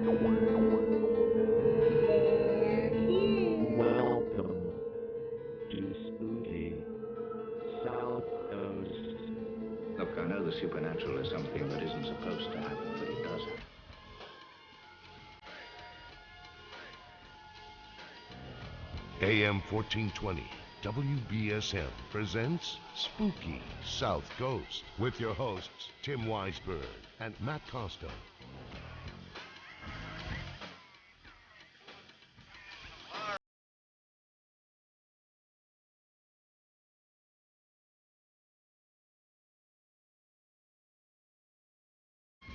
Welcome to Spooky Southcoast. Look, I know the supernatural is something that isn't supposed to happen, but it does happen. AM 1420 WBSM presents Spooky South Coast with your hosts Tim Weisberg and Matt Costa.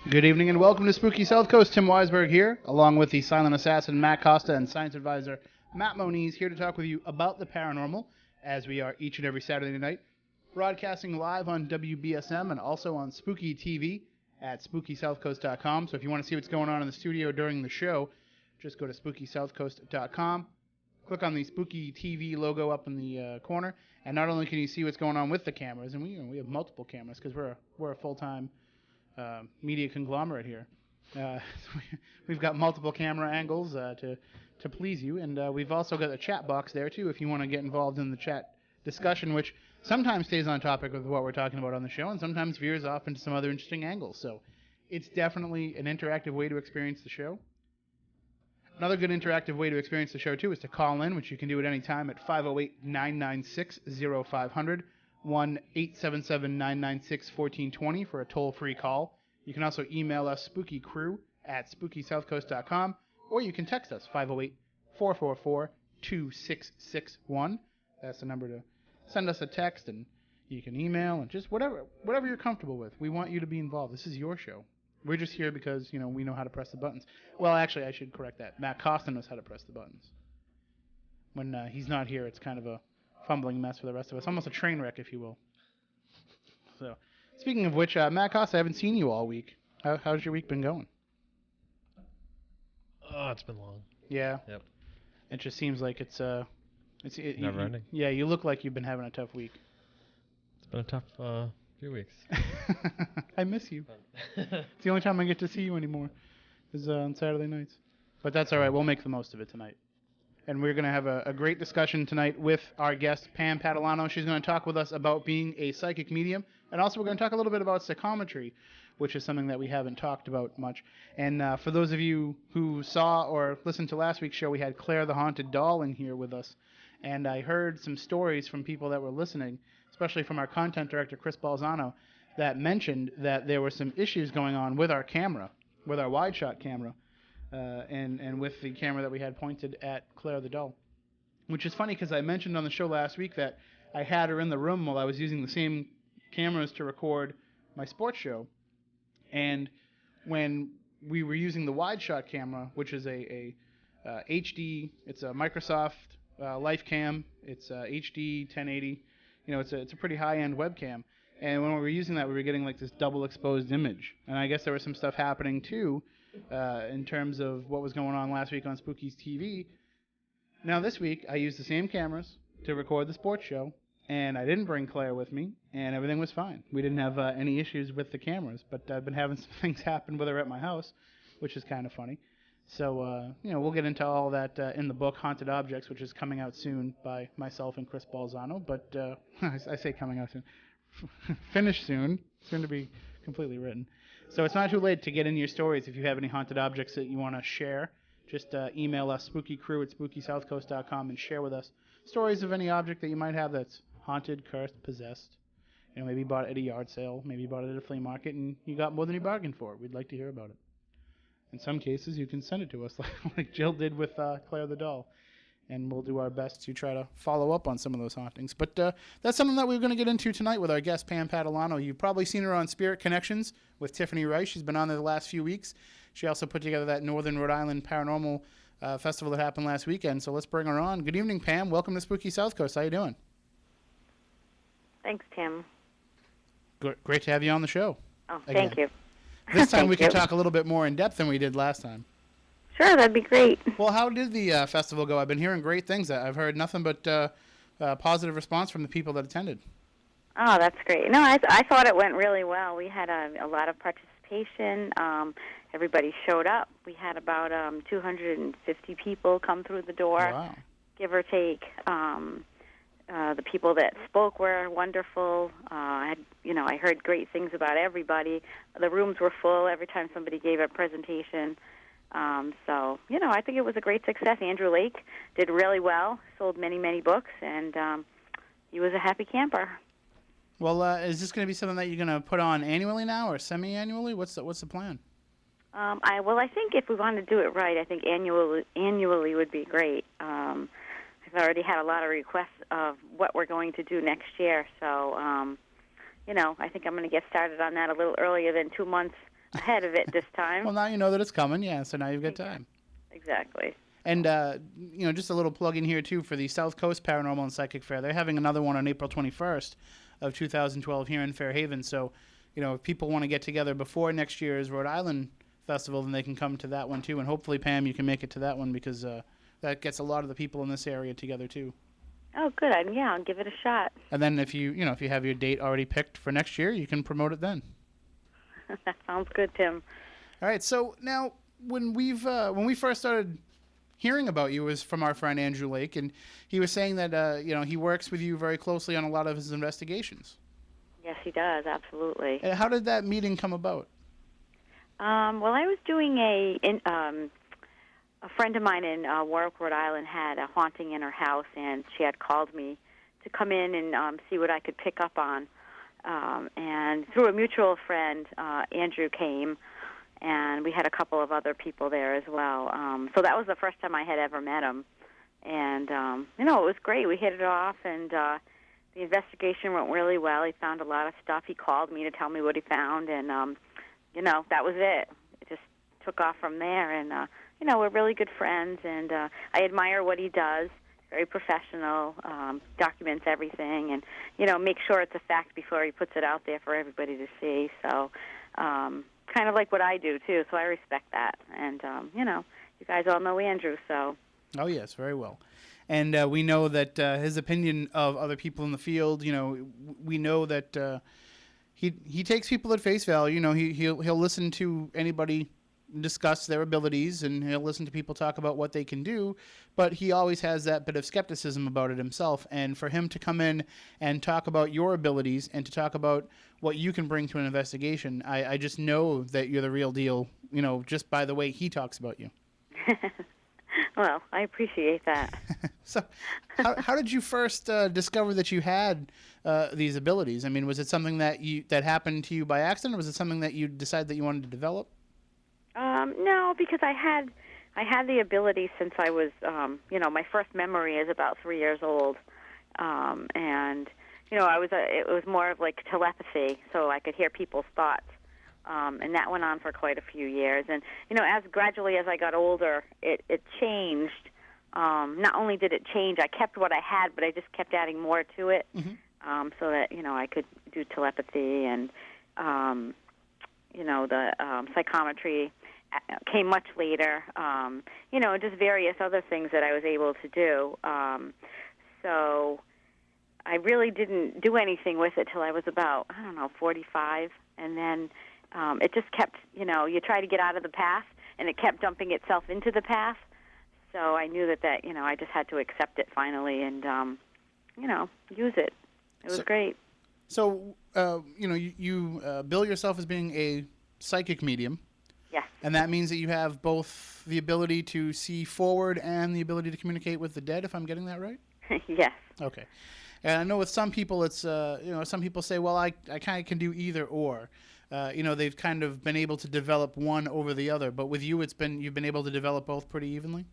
Good evening and welcome to Spooky South Coast. Tim Weisberg here, along with the silent assassin Matt Costa and science advisor Matt Moniz, here to talk with you about the paranormal, as we are each and every Saturday night, broadcasting live on WBSM and also on Spooky TV at SpookySouthCoast.com. So if you want to see what's going on in the studio during the show, just go to SpookySouthCoast.com, click on the Spooky TV logo up in the corner, and not only can you see what's going on with the cameras, and we have multiple cameras because we're a full-time media conglomerate here. We've got multiple camera angles to please you, and we've also got a chat box there too if you want to get involved in the chat discussion, which sometimes stays on topic with what we're talking about on the show and sometimes veers off into some other interesting angles. So it's definitely an interactive way to experience the show. Another good interactive way to experience the show too is to call in, which you can do at any time at 508-996-0500. 1-877-996-1420 for a toll-free call. You can also email us spookycrew@SpookySouthCoast.com, or you can text us 508-444-2661. That's the number to send us a text, and you can email and just whatever you're comfortable with. We want you to be involved. This is your show. We're just here because we know how to press the buttons. Well, actually, I should correct that. Matt Costa knows how to press the buttons. When he's not here, it's kind of a fumbling mess for the rest of us. Almost a train wreck, if you will. So, speaking of which, Matt Costa, I haven't seen you all week. How's your week been going? Oh, it's been long. Yeah? Yep. It just seems like it's Never ending. Yeah, you look like you've been having a tough week. It's been a tough few weeks. I miss you. It's the only time I get to see you anymore is on Saturday nights. But that's all right. We'll make the most of it tonight. And we're going to have a great discussion tonight with our guest, Pam Patalano. She's going to talk with us about being a psychic medium. And also we're going to talk a little bit about psychometry, which is something that we haven't talked about much. And for those of you who saw or listened to last week's show, we had Claire the Haunted Doll in here with us. And I heard some stories from people that were listening, especially from our content director, Chris Balzano, that mentioned that there were some issues going on with our camera, with our wide-shot camera. And with the camera that we had pointed at Claire the doll. Which is funny because I mentioned on the show last week that I had her in the room while I was using the same cameras to record my sports show. And when we were using the wide shot camera, which is a HD, it's a Microsoft Life Cam, it's HD 1080, it's a pretty high-end webcam. And when we were using that, we were getting like this double exposed image. And I guess there was some stuff happening too, in terms of what was going on last week on Spooky's TV. Now this week, I used the same cameras to record the sports show, and I didn't bring Claire with me, and everything was fine. We didn't have any issues with the cameras, but I've been having some things happen with her at my house, which is kind of funny. So, we'll get into all that in the book, Haunted Objects, which is coming out soon by myself and Chris Balzano, but I say coming out soon. Finished soon to be completely written. So it's not too late to get in your stories if you have any haunted objects that you want to share. Just email us, spookycrew@SpookySouthCoast.com, and share with us stories of any object that you might have that's haunted, cursed, possessed. Maybe you bought it at a yard sale, maybe you bought it at a flea market, and you got more than you bargained for. We'd like to hear about it. In some cases, you can send it to us, like Jill did with Claire the doll. And we'll do our best to try to follow up on some of those hauntings. But that's something that we're going to get into tonight with our guest, Pam Patalano. You've probably seen her on Spirit Connections with Tiffany Rice. She's been on there the last few weeks. She also put together that Northern Rhode Island Paranormal Festival that happened last weekend. So let's bring her on. Good evening, Pam. Welcome to Spooky South Coast. How you doing? Thanks, Tim. Great to have you on the show. Oh, again. Thank you. This time we can you. talk a little bit more in depth than we did last time. Sure, that'd be great. Well, how did the festival go? I've been hearing great things. I've heard nothing but positive response from the people that attended. Oh, that's great. No, I thought it went really well. We had a lot of participation. everybody showed up. We had about 250 people come through the door, Wow. give or take. The people that spoke were wonderful. I heard great things about everybody. The rooms were full every time somebody gave a presentation. I think it was a great success. Andrew Lake did really well, sold many, many books, and he was a happy camper. Well, is this going to be something that you're going to put on annually now or semi-annually? What's the plan? I think if we want to do it right, I think annually would be great. I've already had a lot of requests of what we're going to do next year, so I think I'm going to get started on that a little earlier than 2 months ahead of it this time. Well, now you know that it's coming, yeah, so now you've got time. Exactly. And, just a little plug in here, too, for the Southcoast Paranormal and Psychic Fair. They're having another one on April 21st of 2012 here in Fairhaven. So, if people want to get together before next year's Rhode Island Festival, then they can come to that one, too. And hopefully, Pam, you can make it to that one because that gets a lot of the people in this area together, too. Oh, good. I'll give it a shot. And then if you have your date already picked for next year, you can promote it then. That sounds good, Tim. All right. So now, when we first started hearing about you was from our friend Andrew Lake, and he was saying that he works with you very closely on a lot of his investigations. Yes, he does. Absolutely. And how did that meeting come about? I was doing a friend of mine in Warwick, Rhode Island, had a haunting in her house, and she had called me to come in and see what I could pick up on. And through a mutual friend, Andrew came, and we had a couple of other people there as well. So that was the first time I had ever met him. And, it was great. We hit it off, and the investigation went really well. He found a lot of stuff. He called me to tell me what he found, and, that was it. It just took off from there, and, we're really good friends, and I admire what he does. Very professional, documents everything, and, makes sure it's a fact before he puts it out there for everybody to see. So kind of like what I do, too, so I respect that. And, you guys all know Andrew, so. Oh, yes, very well. And we know that his opinion of other people in the field, we know that he takes people at face value. He'll listen to anybody discuss their abilities, and he'll listen to people talk about what they can do, but he always has that bit of skepticism about it himself. And for him to come in and talk about your abilities and to talk about what you can bring to an investigation, I just know that you're the real deal, just by the way he talks about you. Well, I appreciate that. So how did you first discover that you had these abilities? I mean, was it something that happened to you by accident, or was it something that you decided that you wanted to develop? No, because I had the ability since I was, my first memory is about 3 years old, and it was more of like telepathy, so I could hear people's thoughts, and that went on for quite a few years. And as gradually as I got older, it changed. Not only did it change, I kept what I had, but I just kept adding more to it, so that I could do telepathy and the psychometry came much later, just various other things that I was able to do. So I really didn't do anything with it till I was about, 45, and then it just kept, you try to get out of the path, and it kept dumping itself into the path. So I knew that I just had to accept it finally and, use it. It was great. So, you bill yourself as being a psychic medium. Yes. And that means that you have both the ability to see forward and the ability to communicate with the dead, if I'm getting that right? Yes. Okay. And I know with some people it's, some people say, well, I kind of can do either or. They've kind of been able to develop one over the other. But with you, you've been able to develop both pretty evenly?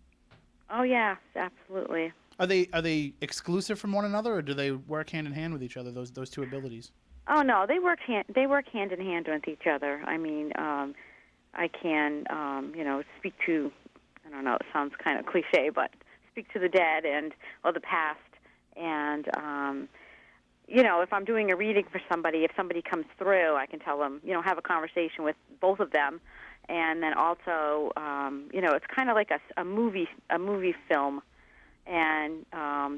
Oh, yeah, absolutely. Are they exclusive from one another, or do they work hand in hand with each other, those two abilities? Oh, no, they work hand in hand with each other. I mean, I can, speak to, I don't know, it sounds kind of cliche, but speak to the dead or the past. And, if I'm doing a reading for somebody, if somebody comes through, I can tell them, have a conversation with both of them. And then also, it's kind of like a movie film. And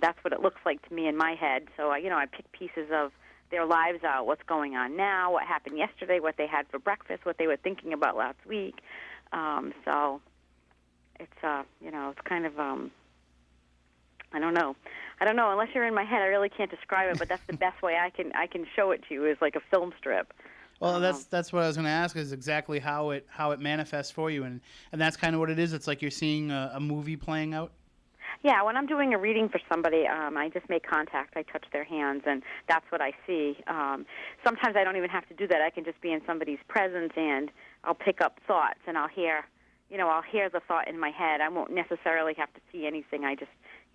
that's what it looks like to me in my head. So, I pick pieces of their lives out, what's going on now, what happened yesterday, what they had for breakfast, what they were thinking about last week, So it's it's kind of I don't know. Unless you're in my head, I really can't describe it. But that's the best way I can show it to you, is like a film strip. Well, that's what I was going to ask, is exactly how it manifests for you, and that's kind of what it is. It's like you're seeing a movie playing out. Yeah, when I'm doing a reading for somebody, I just make contact. I touch their hands, and that's what I see. Sometimes I don't even have to do that. I can just be in somebody's presence, and I'll pick up thoughts, and I'll hear the thought in my head. I won't necessarily have to see anything. I just,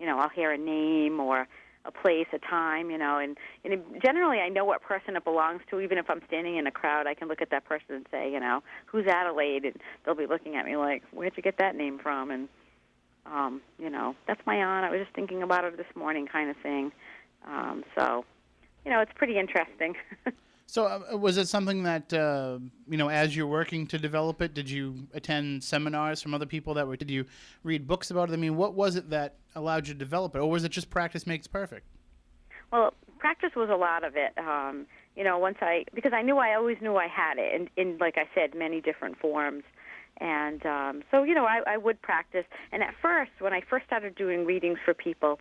I'll hear a name or a place, a time, and generally I know what person it belongs to. Even if I'm standing in a crowd, I can look at that person and say, who's Adelaide? And they'll be looking at me like, where'd you get that name from? And that's my aunt. I was just thinking about her this morning, kind of thing. So, it's pretty interesting. So, was it something that as you're working to develop it, did you attend seminars from other people did you read books about it? I mean, what was it that allowed you to develop it, or was it just practice makes perfect? Well, practice was a lot of it. Because I always knew I had it, in like I said, many different forms. And so, I would practice. And at first, when I first started doing readings for people,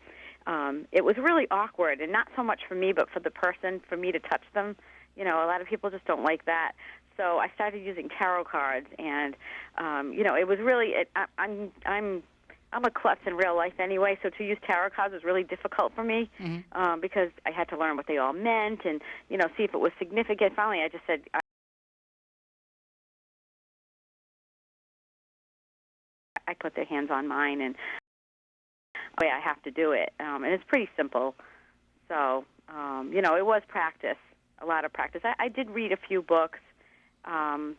it was really awkward, and not so much for me, but for the person, for me to touch them. A lot of people just don't like that. So I started using tarot cards, and it was really. I'm a klutz in real life anyway, so to use tarot cards was really difficult for me, because I had to learn what they all meant and see if it was significant. Finally, I just said. I put their hands on mine, and I have to do it, and it's pretty simple. So, it was practice, a lot of practice. I did read a few books. I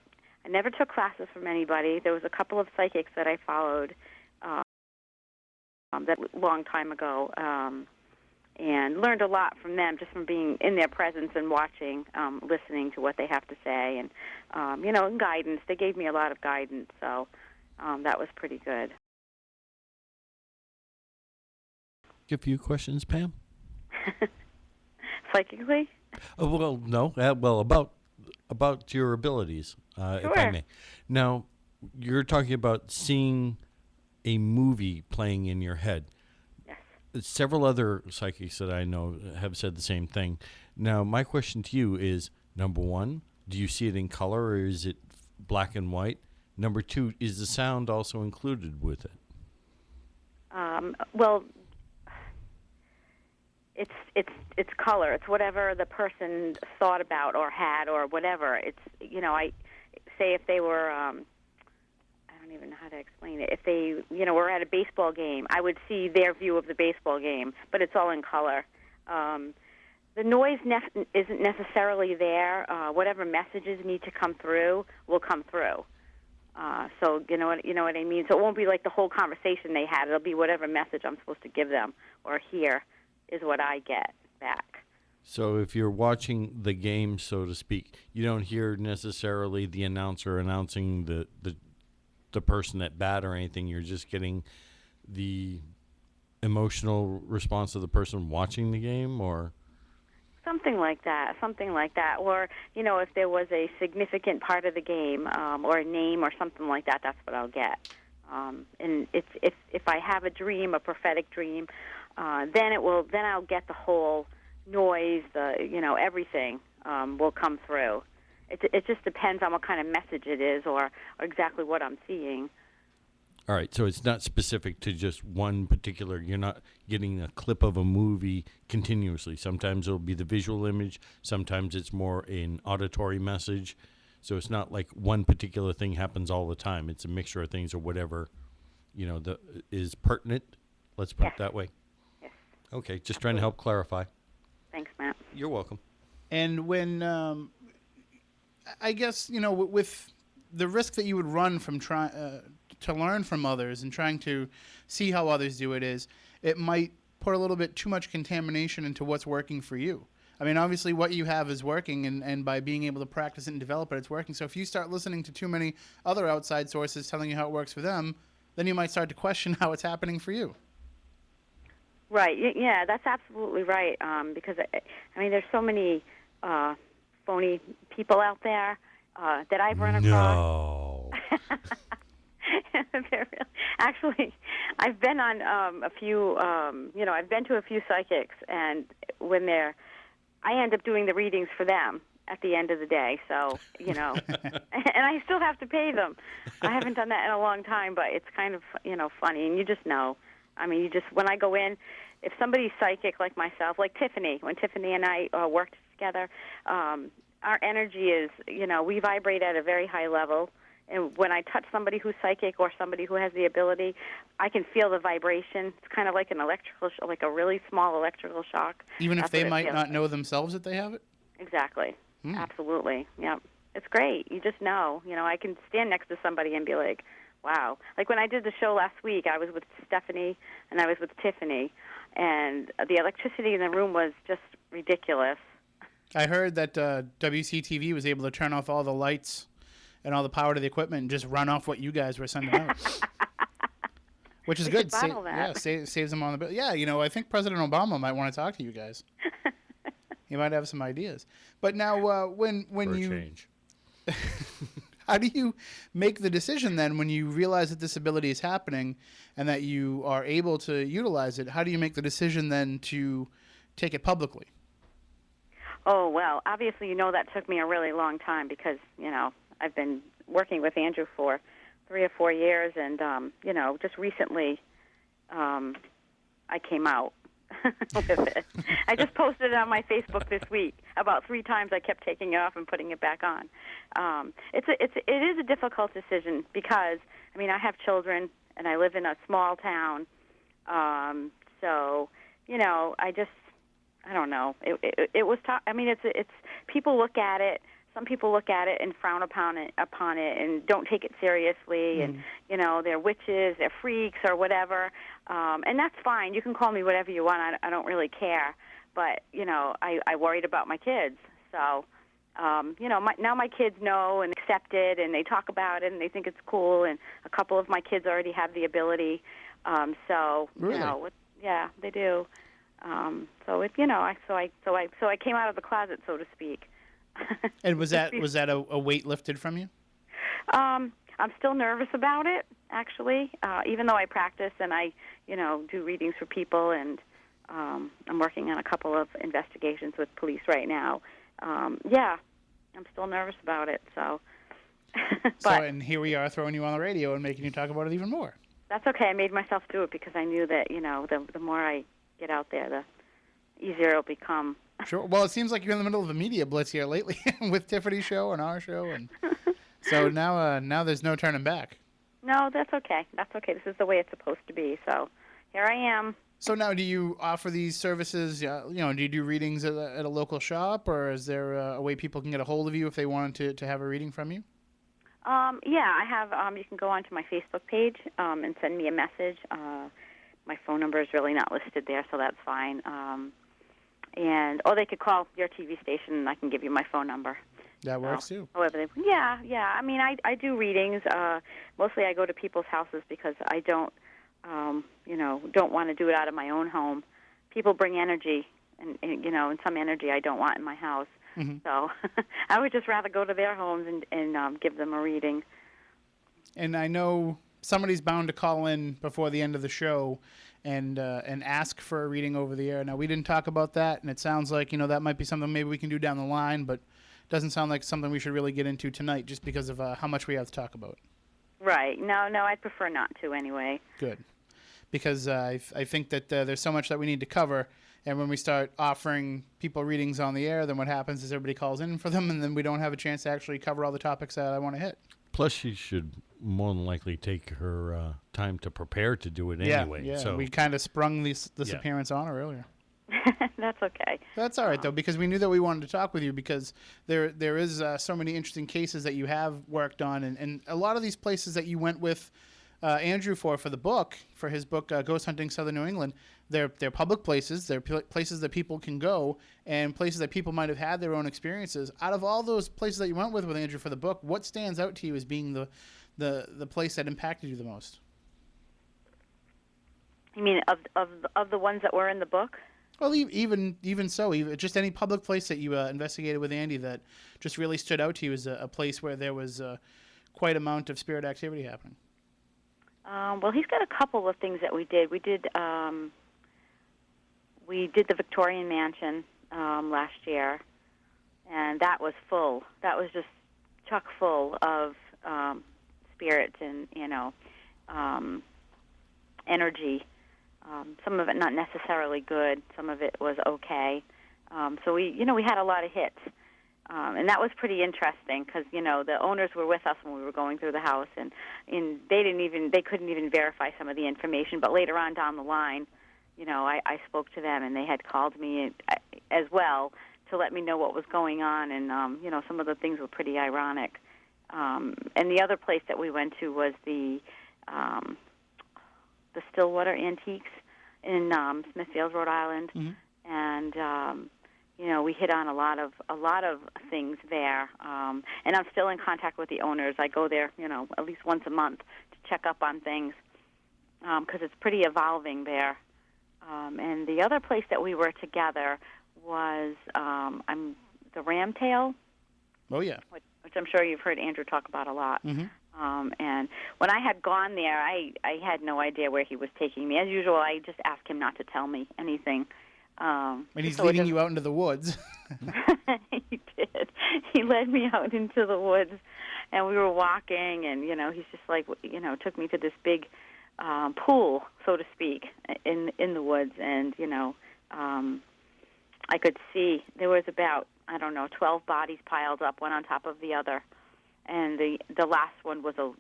never took classes from anybody. There was a couple of psychics that I followed that long time ago, and learned a lot from them just from being in their presence and watching, listening to what they have to say, and and guidance. They gave me a lot of guidance, so. That was pretty good. A few questions, Pam? Psychically? Well, no. About your abilities, if I may. Now, you're talking about seeing a movie playing in your head. Yes. Several other psychics that I know have said the same thing. Now, my question to you is, number one, do you see it in color, or is it black and white? Number two, is the sound also included with it? Well, it's color. It's whatever the person thought about or had or whatever. It's I say if they were I don't even know how to explain it. If they were at a baseball game, I would see their view of the baseball game, but it's all in color. The noise isn't necessarily there. Whatever messages need to come through will come through. So you know what I mean. So it won't be like the whole conversation they had. It'll be whatever message I'm supposed to give them or hear is what I get back. So if you're watching the game, so to speak, you don't hear necessarily the announcer announcing the person at bat or anything. You're just getting the emotional response of the person watching the game, or. Something like that. Or, if there was a significant part of the game or a name or something like that, that's what I'll get. And if I have a dream, a prophetic dream, then I'll get the whole noise, everything will come through. It just depends on what kind of message it is or exactly what I'm seeing. All right, so it's not specific to just one particular. You're not getting a clip of a movie continuously. Sometimes it'll be the visual image. Sometimes it's more an auditory message. So it's not like one particular thing happens all the time. It's a mixture of things or whatever, is pertinent. Let's put it that way. Yes. Okay, just trying to help clarify. Thanks, Matt. You're welcome. And when, I guess, with the risk that you would run from trying to learn from others and trying to see how others do it might put a little bit too much contamination into what's working for you. I mean, obviously what you have is working, and by being able to practice it and develop it, it's working. So if you start listening to too many other outside sources telling you how it works for them, then you might start to question how it's happening for you. Right. Yeah, that's absolutely right. Because, there's so many phony people out there that I've run across. No. Actually, I've been on a few. I've been to a few psychics, and when I end up doing the readings for them at the end of the day. So, and I still have to pay them. I haven't done that in a long time, but it's kind of, funny. And you just know. I mean, when I go in, if somebody's psychic like myself, like Tiffany, when Tiffany and I worked together, our energy is, we vibrate at a very high level. And when I touch somebody who's psychic or somebody who has the ability, I can feel the vibration. It's kind of like an like a really small electrical shock. Even if they might not know themselves that they have it? Exactly. Absolutely. Yep. It's great. You just know. I can stand next to somebody and be like, wow. Like when I did the show last week, I was with Stephanie and I was with Tiffany, and the electricity in the room was just ridiculous. I heard that WCTV was able to turn off all the lights and all the power to the equipment and just run off what you guys were sending out. Which is good. Saves them on the bill. Yeah, I think President Obama might want to talk to you guys. He might have some ideas. But now, when you change. How do you make the decision then when you realize that this ability is happening and that you are able to utilize it? How do you make the decision then to take it publicly? Oh, well, obviously, that took me a really long time because, I've been working with Andrew for 3 or 4 years, and, just recently I came out with it. I just posted it on my Facebook this week. About 3 times I kept taking it off and putting it back on. It is a difficult decision because, I have children, and I live in a small town. So, I don't know. It was tough. It's people look at it. Some people look at it and frown upon it and don't take it seriously. And they're witches, they're freaks, or whatever. And that's fine. You can call me whatever you want. I don't really care. But I worried about my kids. So now my kids know and accept it, and they talk about it, and they think it's cool. And a couple of my kids already have the ability. Really? Yeah, they do. So I came out of the closet, so to speak. And was that a weight lifted from you? I'm still nervous about it, actually. Even though I practice and I, do readings for people, and I'm working on a couple of investigations with police right now. I'm still nervous about it. So. And here we are throwing you on the radio and making you talk about it even more. That's okay. I made myself do it because I knew that the more I get out there, the easier it'll become. Sure. Well, it seems like you're in the middle of a media blitz here lately with Tiffany's show and our show, and so now there's no turning back. No, that's okay. That's okay. This is the way it's supposed to be. So here I am. So now, do you offer these services? Do you do readings at a local shop, or is there a way people can get a hold of you if they wanted to have a reading from you? I have. You can go onto my Facebook page and send me a message. My phone number is really not listed there, so that's fine. Or they could call your TV station, and I can give you my phone number. That works too. Yeah. I do readings. Mostly, I go to people's houses because I don't want to do it out of my own home. People bring energy, and some energy I don't want in my house. Mm-hmm. So I would just rather go to their homes and give them a reading. And I know somebody's bound to call in before the end of the show and ask for a reading over the air. Now, we didn't talk about that, and it sounds like, that might be something maybe we can do down the line, but it doesn't sound like something we should really get into tonight just because of how much we have to talk about. Right. No, I'd prefer not to anyway. Good. Because I think that there's so much that we need to cover, and when we start offering people readings on the air, then what happens is everybody calls in for them, and then we don't have a chance to actually cover all the topics that I want to hit. Plus, she should more than likely take her time to prepare to do it anyway. Yeah, so we kind of sprung this appearance on her earlier. That's okay. That's all right, though, because we knew that we wanted to talk with you because there is so many interesting cases that you have worked on, and a lot of these places that you went with Andrew for the book, for his book, Ghost Hunting Southern New England, they're public places. They're places that people can go and places that people might have had their own experiences. Out of all those places that you went with Andrew for the book, what stands out to you as being the place that impacted you the most? You mean of the ones that were in the book? Well, even so, just any public place that you investigated with Andy that just really stood out to you as a place where there was quite amount of spirit activity happening. Well, he's got a couple of things that we did. We did the Victorian Mansion last year, and that was full. That was just chock full of spirits and energy. Some of it not necessarily good. Some of it was okay. So we had a lot of hits. And that was pretty interesting because, the owners were with us when we were going through the house, and they couldn't even verify some of the information. But later on down the line, I spoke to them, and they had called me as well to let me know what was going on, and, some of the things were pretty ironic. And the other place that we went to was the Stillwater Antiques in Smithfield, Rhode Island, and we hit on a lot of things there. And I'm still in contact with the owners. I go there, at least once a month to check up on things because it's pretty evolving there. And the other place that we were together was the Ramtail. Oh, yeah. Which I'm sure you've heard Andrew talk about a lot. And when I had gone there, I had no idea where he was taking me. As usual, I just asked him not to tell me anything. And he's leading you out into the woods. He did. He led me out into the woods, and we were walking, and, he's just like, took me to this big pool, so to speak, in the woods. And, I could see there was about, 12 bodies piled up, one on top of the other. And the last one was a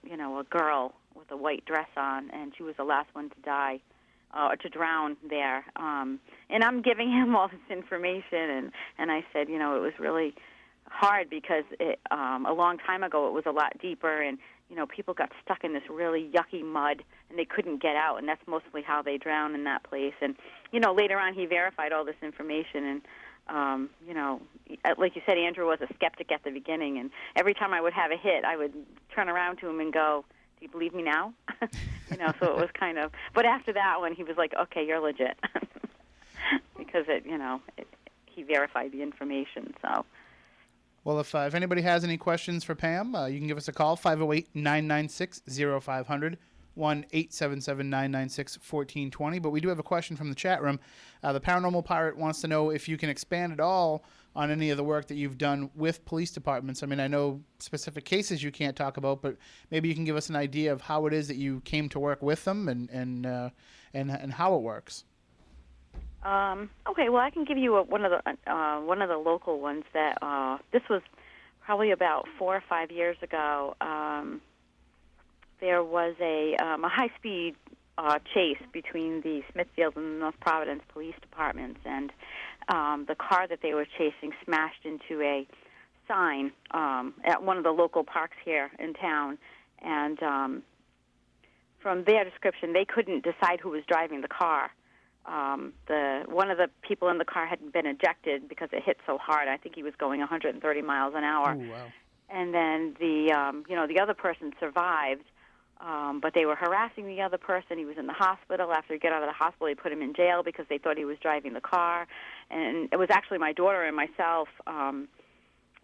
girl with a white dress on, and she was the last one to die. To drown there. And I'm giving him all this information, and I said, it was really hard because a long time ago it was a lot deeper, and, people got stuck in this really yucky mud, and they couldn't get out, and that's mostly how they drown in that place. And, later on he verified all this information, and, like you said, Andrew was a skeptic at the beginning, and every time I would have a hit, I would turn around to him and go, "Do you believe me now?" So it was kind of. But after that one, he was like, "Okay, you're legit," because he verified the information. So. Well, if anybody has any questions for Pam, you can give us a call, 508-996-0500, 1-877-996-1420. But we do have a question from the chat room. The Paranormal Pirate wants to know if you can expand at all on any of the work that you've done with police departments. I mean, I know specific cases you can't talk about, but maybe you can give us an idea of how it is that you came to work with them and how it works. Okay, well, I can give you one of the local ones that this was probably about 4 or 5 years ago. There was a high-speed chase between the Smithfield and North Providence police departments, and the car that they were chasing smashed into a sign at one of the local parks here in town. And from their description, they couldn't decide who was driving the car. One of the people in the car had been ejected because it hit so hard. I think he was going 130 miles an hour. Ooh, wow. And then the other person survived, but they were harassing the other person. He was in the hospital. After he got out of the hospital, they put him in jail because they thought he was driving the car. And it was actually my daughter and myself.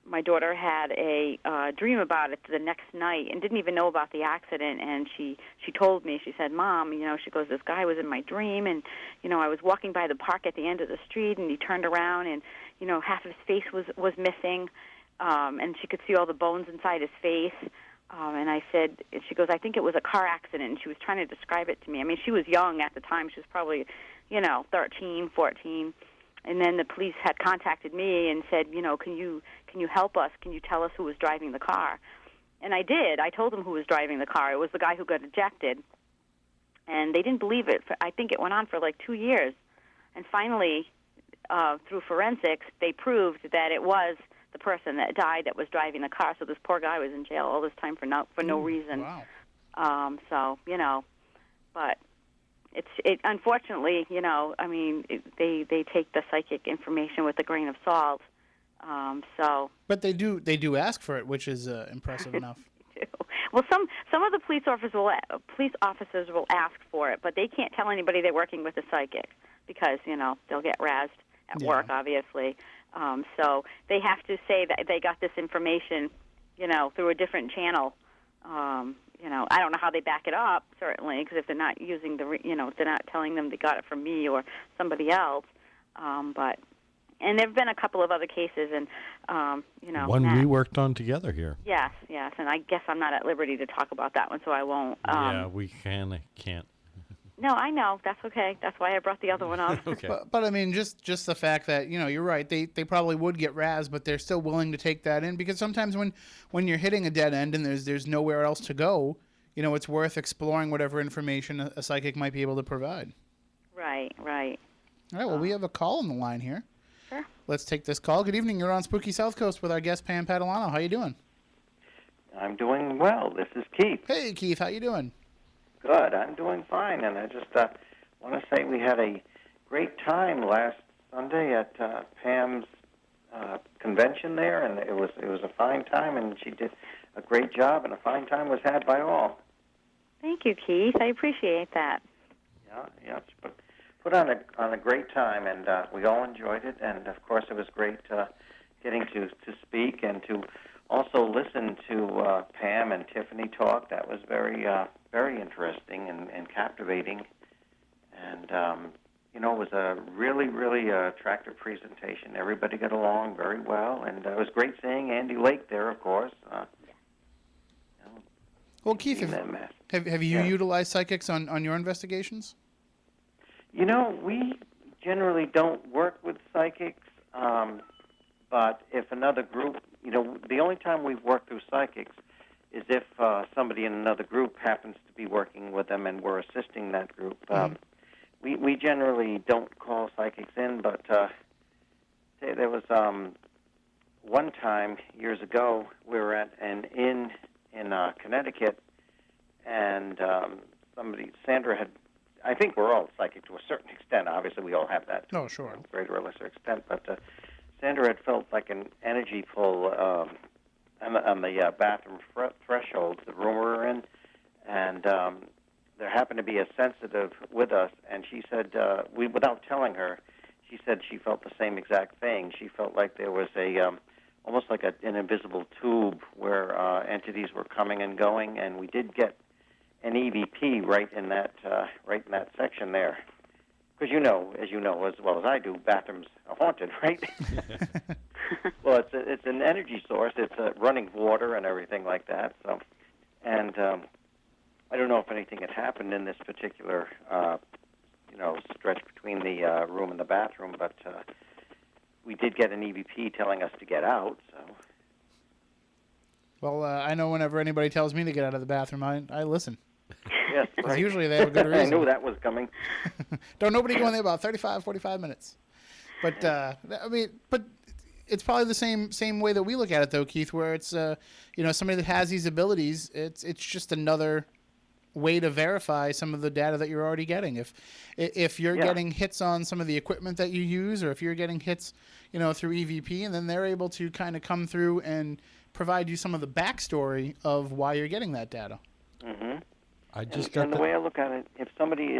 My daughter had a dream about it the next night and didn't even know about the accident. And she told me, she said, "Mom, she goes, this guy was in my dream, and, I was walking by the park at the end of the street, and he turned around, and, half of his face was missing, and she could see all the bones inside his face." And I said, she goes, "I think it was a car accident," and she was trying to describe it to me. I mean, she was young at the time. She was probably, 13, 14. And then the police had contacted me and said, can you help us? Can you tell us who was driving the car? And I did. I told them who was driving the car. It was the guy who got ejected. And they didn't believe it. I think it went on for like 2 years. And finally, through forensics, they proved that it was the person that died that was driving the car. So this poor guy was in jail all this time for no reason. Wow. But it unfortunately, they take the psychic information with a grain of salt. But they do ask for it, which is impressive enough. Well, some of the police officers will ask for it, but they can't tell anybody they're working with a psychic because they'll get razzed at work, obviously. So they have to say that they got this information, through a different channel. I don't know how they back it up, certainly, because if they're not using if they're not telling them they got it from me or somebody else. And there have been a couple of other cases, and, One we worked on together here. Yes, and I guess I'm not at liberty to talk about that one, so I won't. Yeah, we can't. No, I know. That's okay. That's why I brought the other one up. Okay. But I mean, just the fact that, you're right. They probably would get razzed, but they're still willing to take that in, because sometimes when you're hitting a dead end and there's nowhere else to go, it's worth exploring whatever information a psychic might be able to provide. Right. All right, well, we have a call on the line here. Sure. Let's take this call. Good evening. You're on Spooky Southcoast with our guest, Pam Patalano. How you doing? I'm doing well. This is Keith. Hey, Keith. How you doing? Good. I'm doing fine, and I just want to say we had a great time last Sunday at Pam's convention there, and it was a fine time, and she did a great job, and a fine time was had by all. Thank you, Keith. I appreciate that. Yeah. She put on a great time, and we all enjoyed it, and of course it was great getting to speak and to also listen to Pam and Tiffany talk. That was very interesting and captivating, and it was a really, really attractive presentation. Everybody got along very well, and it was great seeing Andy Lake there, of course. Well, Keith, have you utilized psychics on your investigations? We generally don't work with psychics, but if another group, the only time we've worked through psychics is if somebody in another group happens to be working with them and we're assisting that group. We generally don't call psychics in, but there was one time years ago we were at an inn in Connecticut, and Sandra had, I think we're all psychic to a certain extent. Obviously, we all have that. Oh, sure. Greater or lesser extent, but Sandra had felt like an energy pull on the bathroom threshold, the room we were in, and there happened to be a sensitive with us, and she said, without telling her, she said she felt the same exact thing. She felt like there was almost like an invisible tube where entities were coming and going, and we did get an EVP right in that section there. Because as you know as well as I do, bathrooms are haunted, right? Well, it's an energy source. It's running water and everything like that. So, and I don't know if anything had happened in this particular, stretch between the room and the bathroom, but we did get an EVP telling us to get out. So. Well, I know whenever anybody tells me to get out of the bathroom, I listen. Yes, right. Usually they have a good reason. I knew that was coming. Don't nobody go in there about 35, 45 minutes. But but it's probably the same way that we look at it, though, Keith, where it's somebody that has these abilities. It's just another way to verify some of the data that you're already getting. If you're getting hits on some of the equipment that you use, or if you're getting hits, through EVP, and then they're able to kind of come through and provide you some of the backstory of why you're getting that data. Mm-hmm. And the way I look at it, if somebody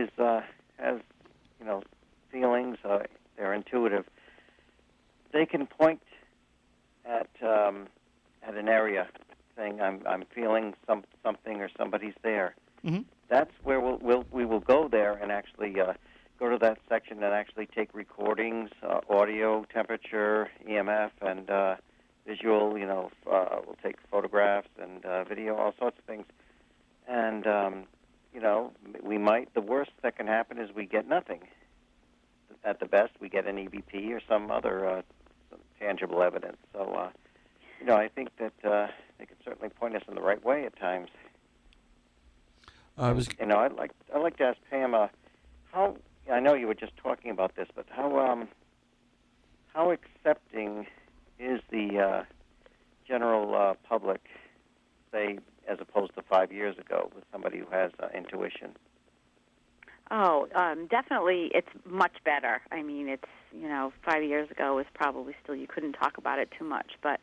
has feelings, they're intuitive, they can point at an area, saying I'm feeling something or somebody's there. Mm-hmm. That's where we will go there and actually go to that section and actually take recordings, audio, temperature, EMF, and visual. We'll take photographs and video, all sorts of things. And, the worst that can happen is we get nothing. At the best, we get an EVP or some other some tangible evidence. So, I think that they can certainly point us in the right way at times. I'd like to ask Pam, how, I know you were just talking about this, but how accepting is the general public, say, as opposed to 5 years ago with somebody who has intuition? Oh, definitely it's much better. I mean, it's, 5 years ago was probably still, you couldn't talk about it too much. But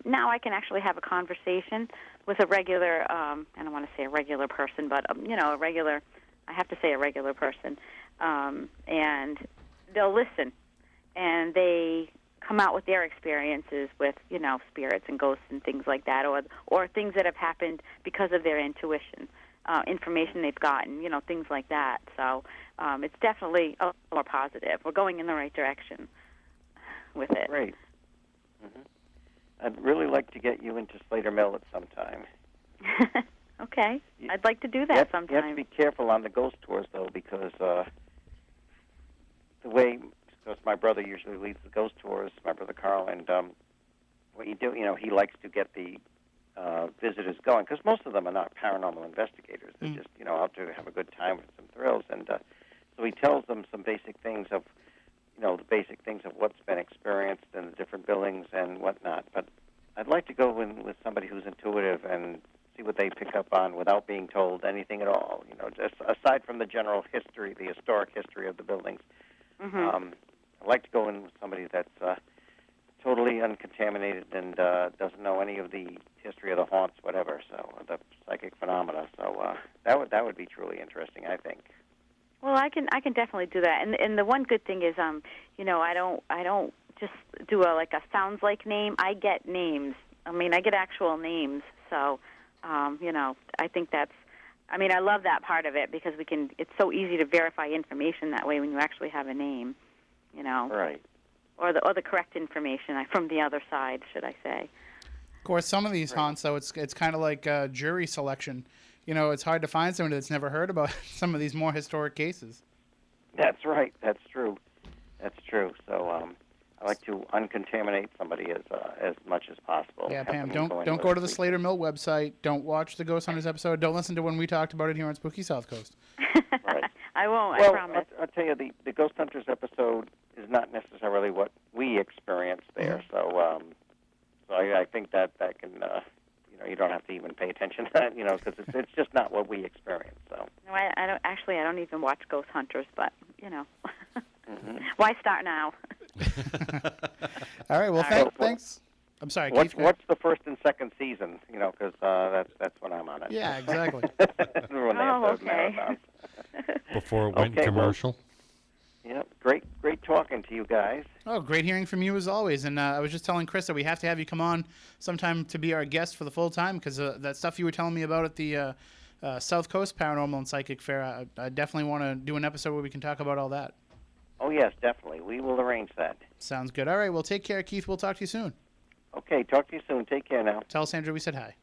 now I can actually have a conversation with a regular, I don't want to say a regular person, but, I have to say a regular person. And they'll listen. And they come out with their experiences with, spirits and ghosts and things like that, or things that have happened because of their intuition, information they've gotten, things like that. So it's definitely a lot more positive. We're going in the right direction with it. Great. I'd really like to get you into Slater Mill at some time. Okay. I'd like to do that sometime. You have to be careful on the ghost tours, though, because because my brother usually leads the ghost tours, my brother Carl, and what you do, he likes to get the visitors going, because most of them are not paranormal investigators. They're just, out to have a good time with some thrills. And so he tells them some basic things of, the basic things of what's been experienced in the different buildings and whatnot. But I'd like to go in with somebody who's intuitive and see what they pick up on without being told anything at all, just aside from the general history, the historic history of the buildings. I'd like to go in with somebody that's totally uncontaminated and doesn't know any of the history of the haunts, whatever, so the psychic phenomena. So that would be truly interesting, I think. Well, I can definitely do that. And the one good thing is, I don't just do a sounds like name. I get names. I get actual names. So, I think that's. I love that part of it because it's so easy to verify information that way when you actually have a name, Right. Or the correct information from the other side, should I say. Of course, some of these haunts, though, it's kind of like jury selection. It's hard to find somebody that's never heard about some of these more historic cases. That's right. That's true. So I like to uncontaminate somebody as much as possible. Yeah, Pam, don't go to the Slater Mill website. Don't watch the Ghost Hunters episode. Don't listen to when we talked about it here on Spooky Southcoast. Right. I won't, well, I promise. I'll tell you, the Ghost Hunters episode is not necessarily what we experienced there. So I think that can, you don't have to even pay attention to that, because it's just not what we experienced. So. No, I don't. Actually, I don't even watch Ghost Hunters, but why start now? All right. Well, thanks. I'm sorry. What's Keith, the first and second season? Because that's when I'm on it. Yeah, exactly. When they have those okay. marathons. Before it went commercial. Yeah, great talking to you guys. Oh, great hearing from you as always. And I was just telling Chris that we have to have you come on sometime to be our guest for the full time, because that stuff you were telling me about at the Southcoast Paranormal and Psychic Fair, I definitely want to do an episode where we can talk about all that. Oh, yes, definitely. We will arrange that. Sounds good. All right, well, take care, Keith. We'll talk to you soon. Okay, talk to you soon. Take care now. Tell Sandra we said hi.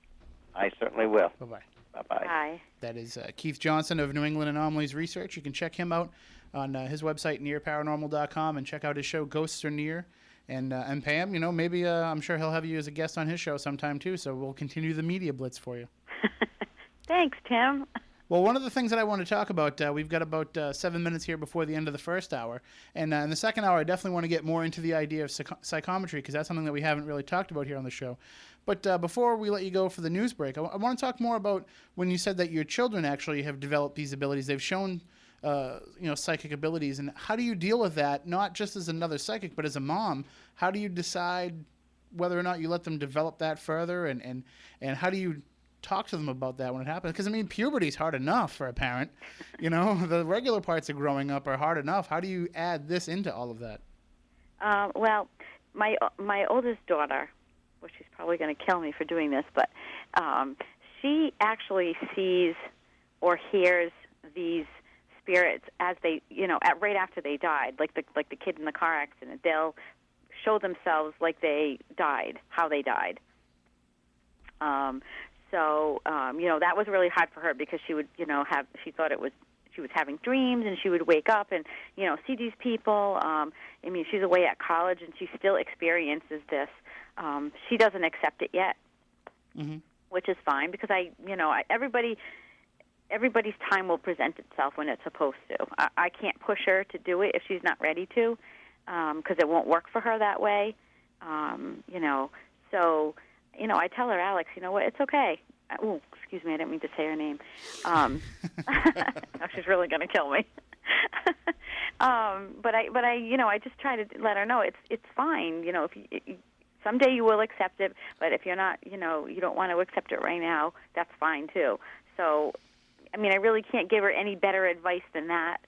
I certainly will. Bye-bye. Bye-bye. Bye. That is Keith Johnson of New England Anomalies Research. You can check him out on his website, nearparanormal.com, and check out his show, Ghosts Are Near. And Pam, maybe I'm sure he'll have you as a guest on his show sometime, too, so we'll continue the media blitz for you. Thanks, Tim. Well, one of the things that I want to talk about, we've got about 7 minutes here before the end of the first hour. And in the second hour, I definitely want to get more into the idea of psychometry, because that's something that we haven't really talked about here on the show. But before we let you go for the news break, I want to talk more about when you said that your children actually have developed these abilities. They've shown psychic abilities. And how do you deal with that, not just as another psychic, but as a mom? How do you decide whether or not you let them develop that further? And how do you talk to them about that when it happens? Because, puberty's hard enough for a parent. The regular parts of growing up are hard enough. How do you add this into all of that? Well, my oldest daughter, well, she's probably going to kill me for doing this, but she actually sees or hears these spirits as they, right after they died, like the kid in the car accident. They'll show themselves like they died, how they died. So, that was really hard for her because she would, she thought she was having dreams, and she would wake up and, see these people. She's away at college, and she still experiences this. She doesn't accept it yet, which is fine, because everybody's time will present itself when it's supposed to. I can't push her to do it if she's not ready to, because it won't work for her that way. So, I tell her, Alex, you know what, it's okay. Oh, excuse me, I didn't mean to say her name. Now she's really going to kill me. But I just try to let her know it's fine. If you, someday you will accept it, but if you're not, you don't want to accept it right now, that's fine too. So, I really can't give her any better advice than that.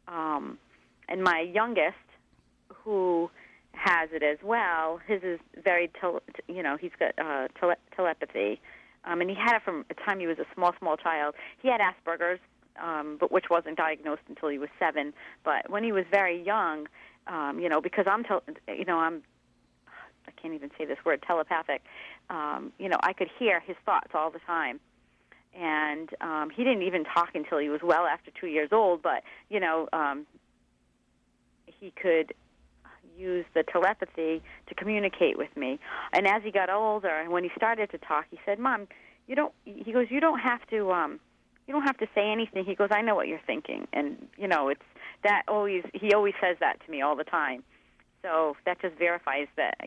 And my youngest, who has it as well. His is very, he's got telepathy. And he had it from the time he was a small child. He had Asperger's, but which wasn't diagnosed until he was 7. But when he was very young, because I can't even say this word, telepathic, I could hear his thoughts all the time. And he didn't even talk until he was well after 2 years old, but, he could use the telepathy to communicate with me. And as he got older, and when he started to talk, he said, "Mom, you don't have to say anything." He goes, "I know what you're thinking." And, it's that he always says that to me all the time. So that just verifies that,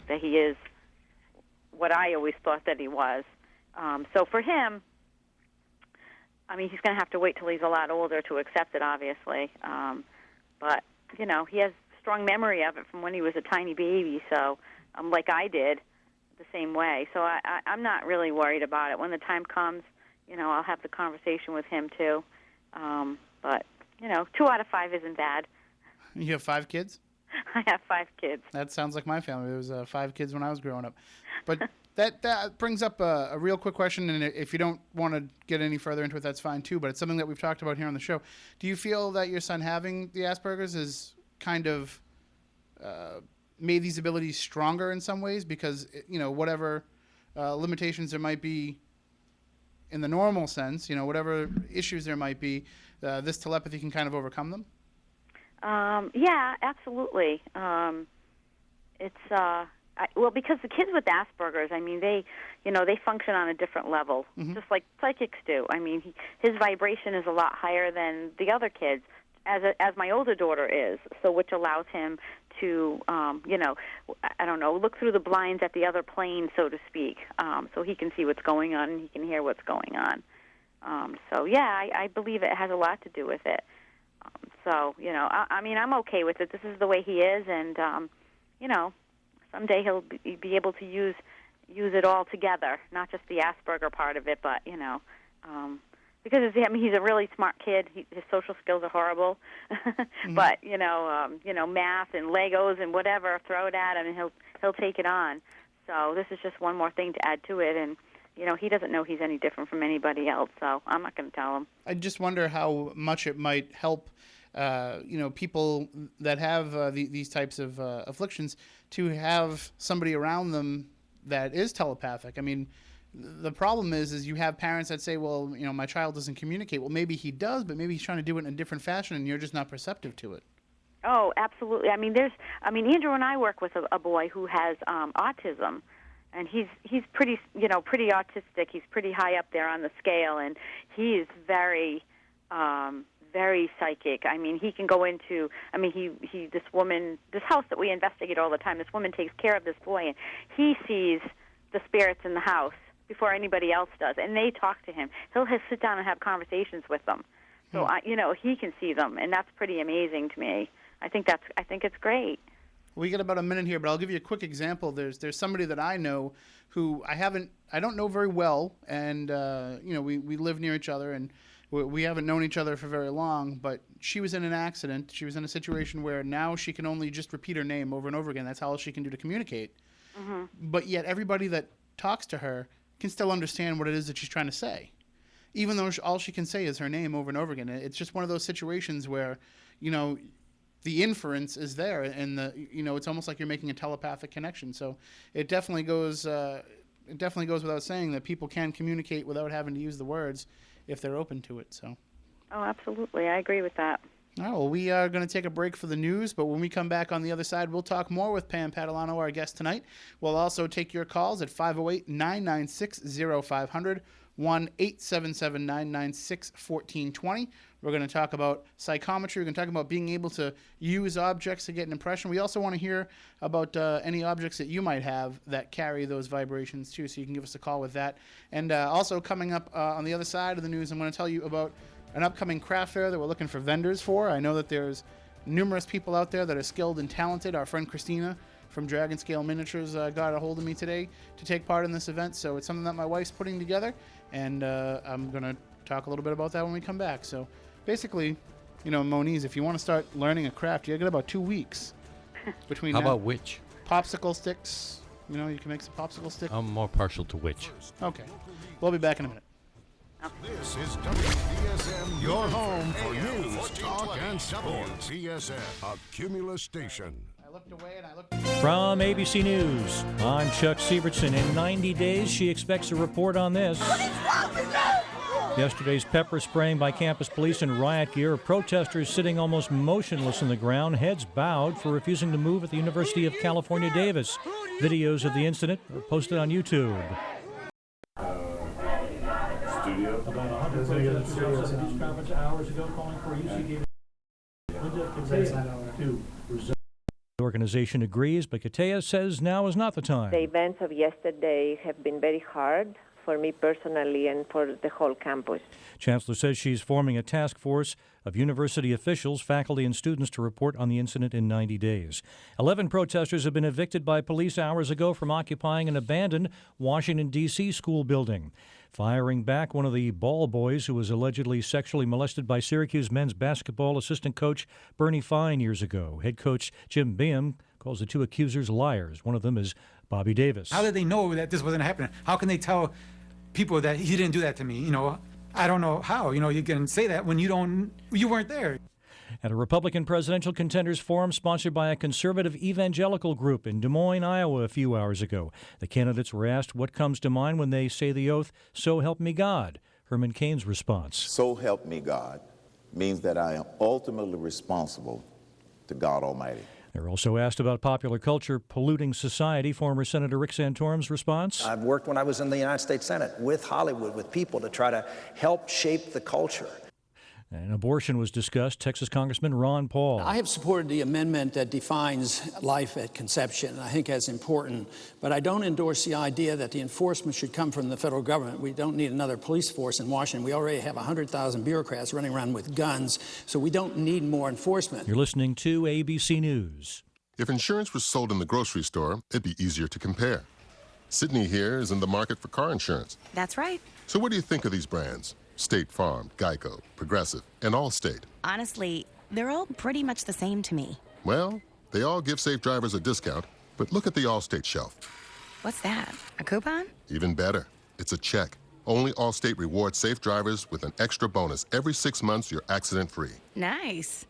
that he is what I always thought that he was. So for him, he's going to have to wait till he's a lot older to accept it, obviously. But, he has strong memory of it from when he was a tiny baby, so like I did the same way. So I'm not really worried about it. When the time comes, I'll have the conversation with him too. But, 2 out of 5 isn't bad. You have 5 kids? I have 5 kids. That sounds like my family. There was 5 kids when I was growing up. But that brings up a real quick question, and if you don't want to get any further into it, that's fine too, but it's something that we've talked about here on the show. Do you feel that your son having the Asperger's is kind of made these abilities stronger in some ways? Because, whatever limitations there might be in the normal sense, whatever issues there might be, this telepathy can kind of overcome them? Yeah, absolutely. Because the kids with Asperger's, they function on a different level, just like psychics do. His vibration is a lot higher than the other kids, as my older daughter is, so which allows him to, look through the blinds at the other plane, so to speak, so he can see what's going on and he can hear what's going on. I believe it has a lot to do with it. I'm okay with it. This is the way he is, and, someday he'll be able to use it all together, not just the Asperger part of it, but, because he's a really smart kid. His social skills are horrible, but, math and Legos and whatever, throw it at him, and he'll take it on. So this is just one more thing to add to it, and, he doesn't know he's any different from anybody else, so I'm not going to tell him. I just wonder how much it might help people that have these types of afflictions to have somebody around them that is telepathic. The problem is you have parents that say, well, my child doesn't communicate. Well, maybe he does, but maybe he's trying to do it in a different fashion, and you're just not perceptive to it. Oh, absolutely. Andrew and I work with a boy who has autism, and he's pretty autistic. He's pretty high up there on the scale, and he is very very psychic. He can go into, this house that we investigate all the time, this woman takes care of this boy, and he sees the spirits in the house before anybody else does, and they talk to him. He'll sit down and have conversations with them. So, he can see them, and that's pretty amazing to me. I think it's great. We got about a minute here, but I'll give you a quick example. There's somebody that I know who I don't know very well, and we live near each other, and we haven't known each other for very long, but she was in an accident. She was in a situation where now she can only just repeat her name over and over again. That's all she can do to communicate. Mm-hmm. But yet everybody that talks to her can still understand what it is that she's trying to say, even though all she can say is her name over and over again. It's just one of those situations where, the inference is there, and it's almost like you're making a telepathic connection. So it definitely goes without saying that people can communicate without having to use the words if they're open to it. So. Oh, absolutely. I agree with that. All right, well, we are going to take a break for the news, but when we come back on the other side, we'll talk more with Pam Patalano, our guest tonight. We'll also take your calls at 508-996-0500, 1-877-996-1420. We're going to talk about psychometry. We're going to talk about being able to use objects to get an impression. We also want to hear about any objects that you might have that carry those vibrations too, so you can give us a call with that. And also coming up on the other side of the news, I'm going to tell you about an upcoming craft fair that we're looking for vendors for. I know that there's numerous people out there that are skilled and talented. Our friend Christina from Dragon Scale Miniatures got a hold of me today to take part in this event, so it's something that my wife's putting together, and I'm going to talk a little bit about that when we come back. So basically, Moniz, if you want to start learning a craft, you got about 2 weeks. Between How now- about which? popsicle sticks? You know, you can make some popsicle sticks. I'm more partial to which. Okay. We'll be back in a minute. This is WBSM, your home for news, talk, and sports. WBSM, a Cumulus station. I looked away and I looked. From ABC News, I'm Chuck Sievertson. In 90 days, she expects a report on this. Yesterday's pepper spraying by campus police in riot gear, protesters sitting almost motionless on the ground, heads bowed for refusing to move at the University of California, Davis. Videos of the incident are posted on YouTube. About 100 protesters at a news conference hours ago calling for UC The organization agrees, but Katea says now is not the time. The events of yesterday have been very hard for me personally and for the whole campus. Chancellor says she's forming a task force of university officials, faculty, and students to report on the incident in 90 days. 11 protesters have been evicted by police hours ago from occupying an abandoned Washington, D.C. school building. Firing back, one of the ball boys who was allegedly sexually molested by Syracuse men's basketball assistant coach Bernie Fine years ago. Head coach Jim Beam calls the two accusers liars. One of them is Bobby Davis. How did they know that this wasn't happening? How can they tell people that he didn't do that to me? You know, I don't know how. You know, you can say that when you weren't there. At a Republican presidential contenders forum sponsored by a conservative evangelical group in Des Moines, Iowa, a few hours ago, the candidates were asked what comes to mind when they say the oath, "So help me God." Herman Cain's response. So help me God means that I am ultimately responsible to God Almighty. They're also asked about popular culture polluting society. Former Senator Rick Santorum's response. I've worked when I was in the United States Senate with Hollywood, with people to try to help shape the culture. And abortion was discussed. Texas Congressman Ron Paul. I have supported the amendment that defines life at conception. I think that's important, but I don't endorse the idea that the enforcement should come from the federal government. We don't need another police force in Washington. We already have 100,000 bureaucrats running around with guns, so we don't need more enforcement. You're listening to ABC News. If insurance was sold in the grocery store, it'd be easier to compare. Sydney here is in the market for car insurance. That's right. So what do you think of these brands? State Farm, Geico, Progressive, and Allstate. Honestly, they're all pretty much the same to me. Well, they all give safe drivers a discount, but look at the Allstate shelf. What's that? A coupon? Even better, it's a check. Only Allstate rewards safe drivers with an extra bonus every 6 months you're accident-free. Nice.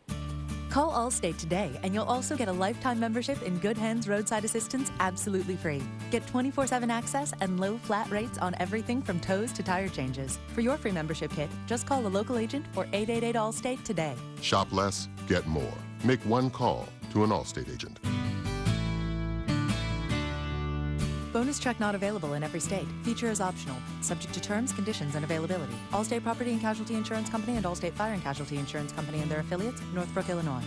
Call Allstate today, and you'll also get a lifetime membership in Good Hands Roadside Assistance absolutely free. Get 24/7 access and low flat rates on everything from tows to tire changes. For your free membership kit, just call a local agent or 888-ALLSTATE today. Shop less, get more. Make one call to an Allstate agent. Bonus check not available in every state. Feature is optional. Subject to terms, conditions, and availability. Allstate Property and Casualty Insurance Company and Allstate Fire and Casualty Insurance Company and their affiliates, Northbrook, Illinois.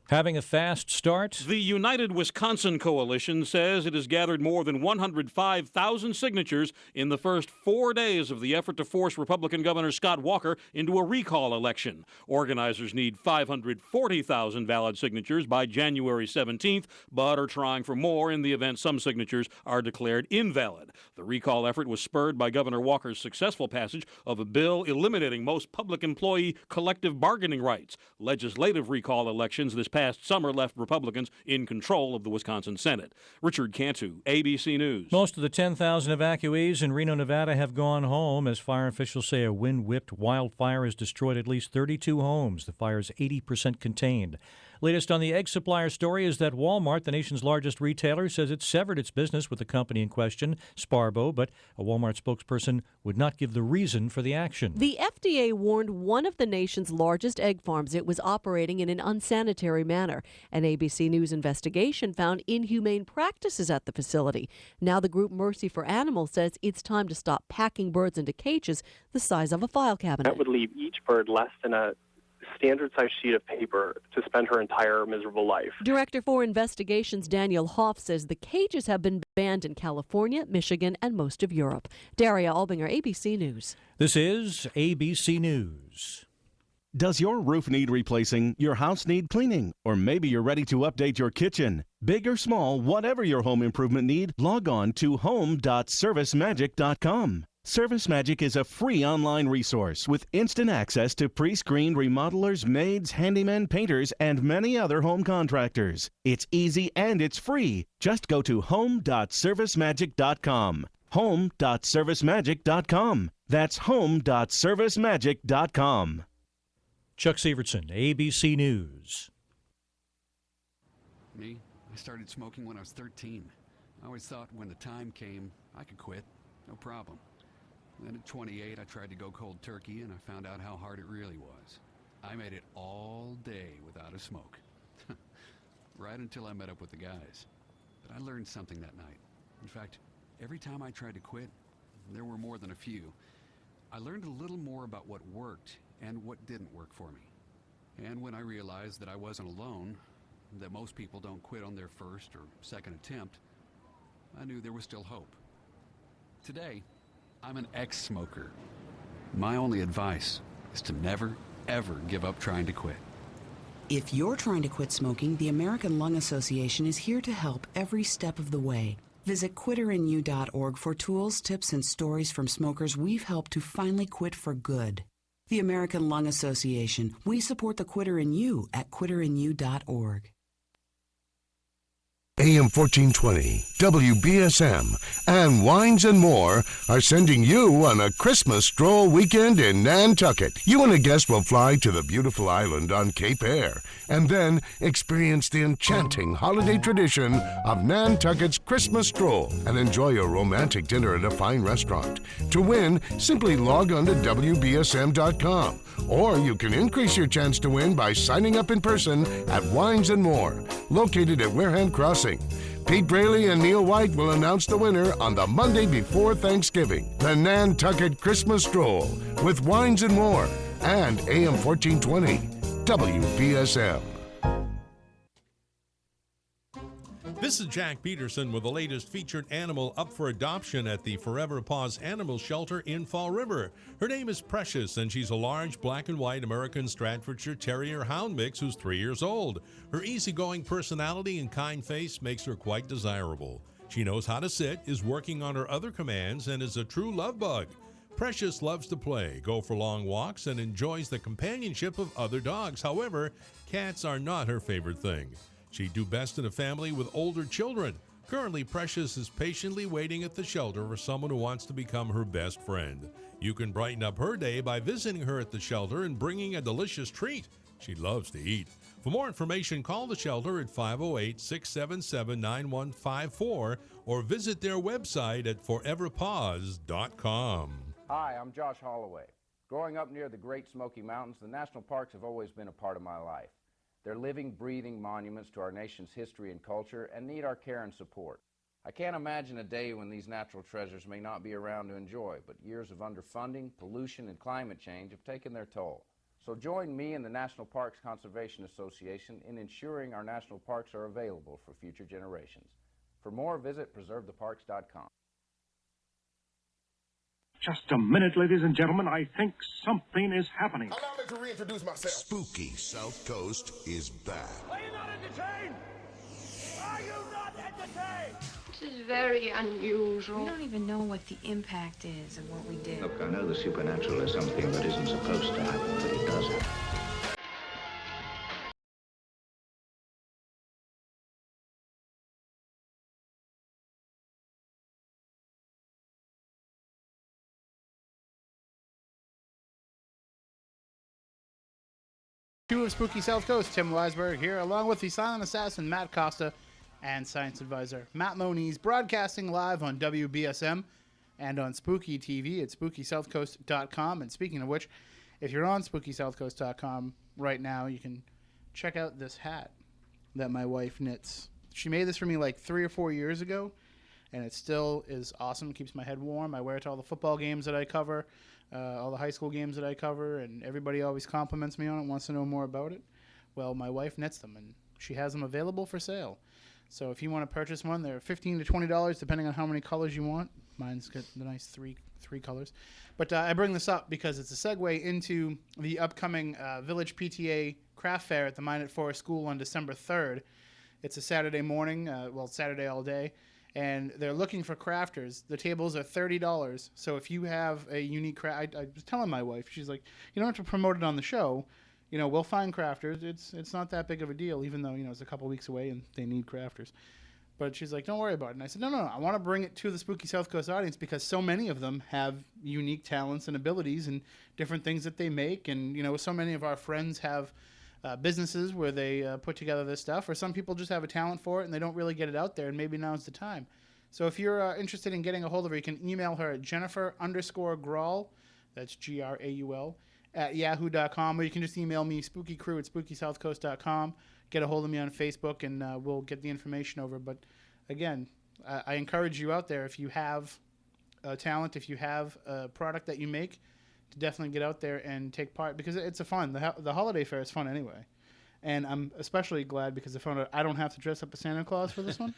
Having a fast start. The United Wisconsin Coalition says it has gathered more than 105,000 signatures in the first 4 days of the effort to force Republican Governor Scott Walker into a recall election. Organizers need 540,000 valid signatures by January 17th, but are trying for more in the event some signatures are declared invalid. The recall effort was spurred by Governor Walker's successful passage of a bill eliminating most public employee collective bargaining rights. Legislative recall elections this past summer left Republicans in control of the Wisconsin Senate. Richard Cantu, ABC News. Most of the 10,000 evacuees in Reno, Nevada have gone home as fire officials say a wind-whipped wildfire has destroyed at least 32 homes. The fire is 80% contained. Latest on the egg supplier story is that Walmart, the nation's largest retailer, says it severed its business with the company in question, Sparbo, but a Walmart spokesperson would not give the reason for the action. The FDA warned one of the nation's largest egg farms it was operating in an unsanitary manner. An ABC News investigation found inhumane practices at the facility. Now the group Mercy for Animals says it's time to stop packing birds into cages the size of a file cabinet. That would leave each bird less than a standard-sized sheet of paper to spend her entire miserable life. Director for Investigations Daniel Hoff says the cages have been banned in California, Michigan, and most of Europe. Daria Albinger, ABC News. This is ABC News. Does your roof need replacing? Your house need cleaning? Or maybe you're ready to update your kitchen? Big or small, whatever your home improvement need, log on to home.servicemagic.com. Service Magic is a free online resource with instant access to pre-screened remodelers, maids, handymen, painters, and many other home contractors. It's easy and it's free. Just go to home.servicemagic.com. home.servicemagic.com. That's home.servicemagic.com. Chuck Severson, ABC News. Me? I started smoking when I was 13. I always thought when the time came, I could quit. No problem. Then at 28, I tried to go cold turkey, and I found out how hard it really was. I made it all day without a smoke. Right until I met up with the guys. But I learned something that night. In fact, every time I tried to quit, there were more than a few, I learned a little more about what worked and what didn't work for me. And when I realized that I wasn't alone, that most people don't quit on their first or second attempt, I knew there was still hope. Today, I'm an ex-smoker. My only advice is to never, ever give up trying to quit. If you're trying to quit smoking, the American Lung Association is here to help every step of the way. Visit quitterinyou.org for tools, tips, and stories from smokers we've helped to finally quit for good. The American Lung Association. We support the quitter in you at quitterinyou.org. AM 1420, WBSM, and Wines and More are sending you on a Christmas stroll weekend in Nantucket. You and a guest will fly to the beautiful island on Cape Air and then experience the enchanting holiday tradition of Nantucket's Christmas stroll and enjoy a romantic dinner at a fine restaurant. To win, simply log on to WBSM.com, or you can increase your chance to win by signing up in person at Wines and More, located at Wareham Crossing. Pete Braley and Neil White will announce the winner on the Monday before Thanksgiving. The Nantucket Christmas Stroll with Wines and More and AM 1420 WBSM. This is Jack Peterson with the latest featured animal up for adoption at the Forever Paws Animal Shelter in Fall River. Her name is Precious, and she's a large black and white American Stratfordshire Terrier Hound mix who's 3 years old. Her easygoing personality and kind face makes her quite desirable. She knows how to sit, is working on her other commands, and is a true love bug. Precious loves to play, go for long walks, and enjoys the companionship of other dogs. However, cats are not her favorite thing. She'd do best in a family with older children. Currently, Precious is patiently waiting at the shelter for someone who wants to become her best friend. You can brighten up her day by visiting her at the shelter and bringing a delicious treat. She loves to eat. For more information, call the shelter at 508-677-9154 or visit their website at foreverpaws.com. Hi, I'm Josh Holloway. Growing up near the Great Smoky Mountains, the national parks have always been a part of my life. They're living, breathing monuments to our nation's history and culture and need our care and support. I can't imagine a day when these natural treasures may not be around to enjoy, but years of underfunding, pollution, and climate change have taken their toll. So join me and the National Parks Conservation Association in ensuring our national parks are available for future generations. For more, visit preservetheparks.com. Just a minute, ladies and gentlemen. I think something is happening. Allow me to reintroduce myself. Spooky South Coast is back. Are you not entertained? Are you not entertained? This is very unusual. We don't even know what the impact is of what we did. Look, I know the supernatural is something that isn't supposed to happen, but it does happen. Two of Spooky South Coast, Tim Weisberg here, along with the silent assassin Matt Costa and science advisor Matt Moniz, broadcasting live on WBSM and on Spooky TV at SpookySouthCoast.com. And speaking of which, if you're on SpookySouthCoast.com right now, you can check out this hat that my wife knits. She made this for me like 3 or 4 years ago, and it still is awesome. It keeps my head warm. I wear it to all the football games that I cover. All the high school games that I cover, and everybody always compliments me on it, wants to know more about it. Well, my wife knits them, and she has them available for sale. So if you want to purchase one, they're $15 to $20, depending on how many colors you want. Mine's got the nice three colors. But I bring this up because it's a segue into the upcoming Village PTA Craft Fair at the Minot Forest School on December 3rd. It's a Saturday morning, Saturday all day. and they're looking for crafters. The tables are $30. So if you have a unique craft, I was telling my wife, she's like, you don't have to promote it on the show. You know, we'll find crafters. It's not that big of a deal, even though, you know, it's a couple weeks away and they need crafters. But she's like, don't worry about it. And I said, no, I want to bring it to the Spooky South Coast audience because so many of them have unique talents and abilities and different things that they make. And, you know, so many of our friends have businesses where they put together this stuff, or some people just have a talent for it and they don't really get it out there, and maybe now's the time. So if you're interested in getting a hold of her, you can email her at Jennifer_Graul, that's Graul, at yahoo.com, or you can just email me, spookycrew@spookysouthcoast.com. Get a hold of me on Facebook, and we'll get the information over. But again, I encourage you out there, if you have a talent, if you have a product that you make, to definitely get out there and take part, because it's a fun. The holiday fair is fun anyway. And I'm especially glad because I found out I don't have to dress up as Santa Claus for this one.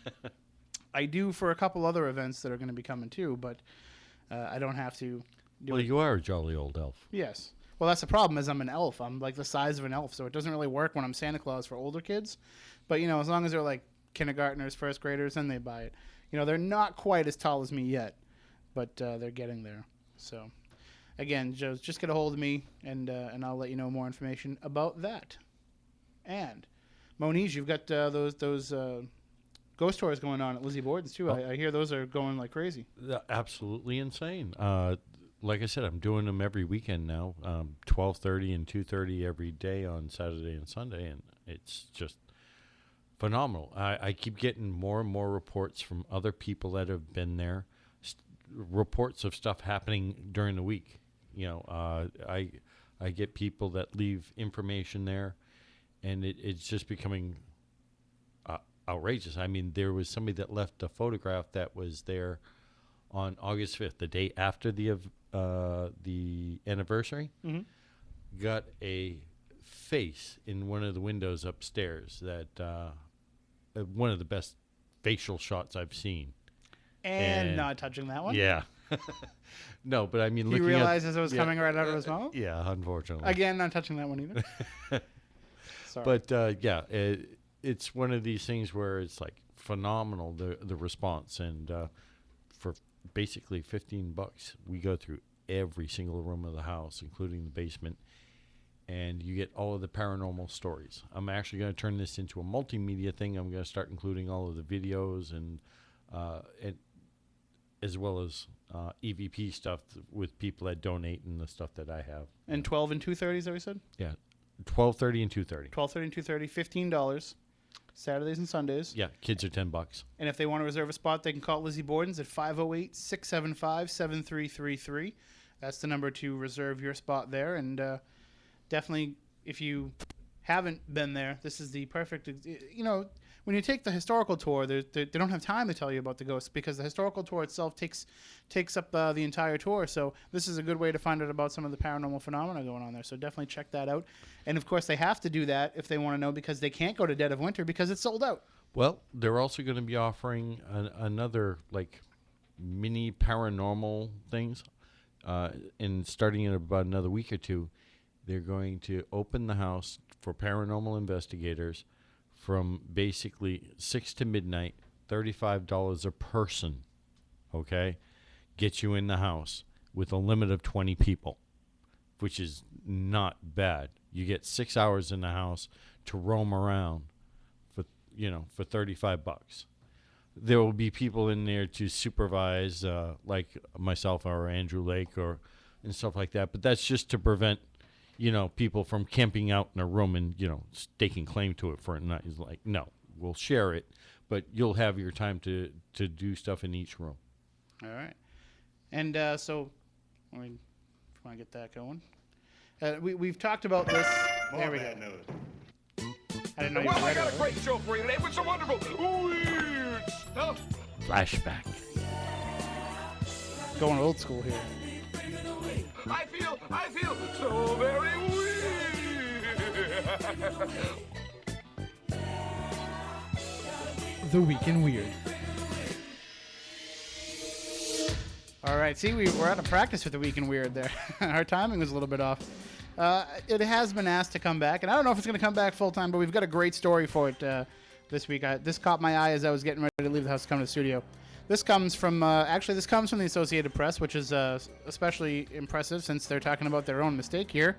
I do for a couple other events that are going to be coming too, but I don't have to do Well, it. you are a jolly old elf. Yes. Well, that's the problem, is I'm an elf. I'm like the size of an elf, so it doesn't really work when I'm Santa Claus for older kids. But, you know, as long as they're like kindergartners, first graders, then they buy it. You know, they're not quite as tall as me yet, but they're getting there. So, again, just get a hold of me, and I'll let you know more information about that. And, Moniz, you've got those ghost tours going on at Lizzie Borden's, too. I hear those are going like crazy. Absolutely insane. Like I said, I'm doing them every weekend now, 12:30 and 2:30 every day on Saturday and Sunday, and it's just phenomenal. I keep getting more and more reports from other people that have been there, reports of stuff happening during the week. You know, I get people that leave information there, and it's just becoming outrageous. I mean, there was somebody that left a photograph that was there on August 5th, the day after the anniversary, got a face in one of the windows upstairs that one of the best facial shots I've seen. And not touching that one? Yeah. No, but I mean, he looking realizes it was coming right out of his mouth? Yeah, unfortunately. Again, not touching that one either. Sorry. But yeah, it's one of these things where it's like phenomenal, the response, and for basically $15, we go through every single room of the house, including the basement, and you get all of the paranormal stories. I'm actually going to turn this into a multimedia thing. I'm going to start including all of the videos and as well as EVP stuff with people that donate and the stuff that I have. And 12 and 2:30, is that what you said? Yeah, 12:30 and 2:30. 12:30 and 2:30, $15. Saturdays and Sundays. Yeah, kids are $10. And if they want to reserve a spot, they can call Lizzie Borden's at 508-675-7333. That's the number to reserve your spot there. And definitely, if you haven't been there, this is the perfect, you know, when you take the historical tour, they don't have time to tell you about the ghosts because the historical tour itself takes up the entire tour. So this is a good way to find out about some of the paranormal phenomena going on there. So definitely check that out. And of course, they have to do that if they want to know, because they can't go to Dead of Winter because it's sold out. Well, they're also going to be offering another like mini paranormal things. And starting in about another week or two, they're going to open the house for paranormal investigators from basically 6 to midnight, $35 a person, okay? Get you in the house with a limit of 20 people, which is not bad. You get 6 hours in the house to roam around for $35. There will be people in there to supervise, like myself or Andrew Lake and stuff like that, but that's just to prevent people from camping out in a room and, staking claim to it for a night. It's like, no, we'll share it, but you'll have your time to do stuff in each room. All right. And so, I mean, if you want to get that going. We've talked about this. There we go. I didn't know you were I got a great show for you today with some wonderful weird stuff. Flashback. Going old school here. I feel so very weird. The Week in Weird. All right, see, we're out of practice with The Week in Weird there. Our timing was a little bit off. It has been asked to come back, and I don't know if it's going to come back full time, but we've got a great story for it this week. This caught my eye as I was getting ready to leave the house to come to the studio. This comes from this comes from the Associated Press, which is especially impressive since they're talking about their own mistake here.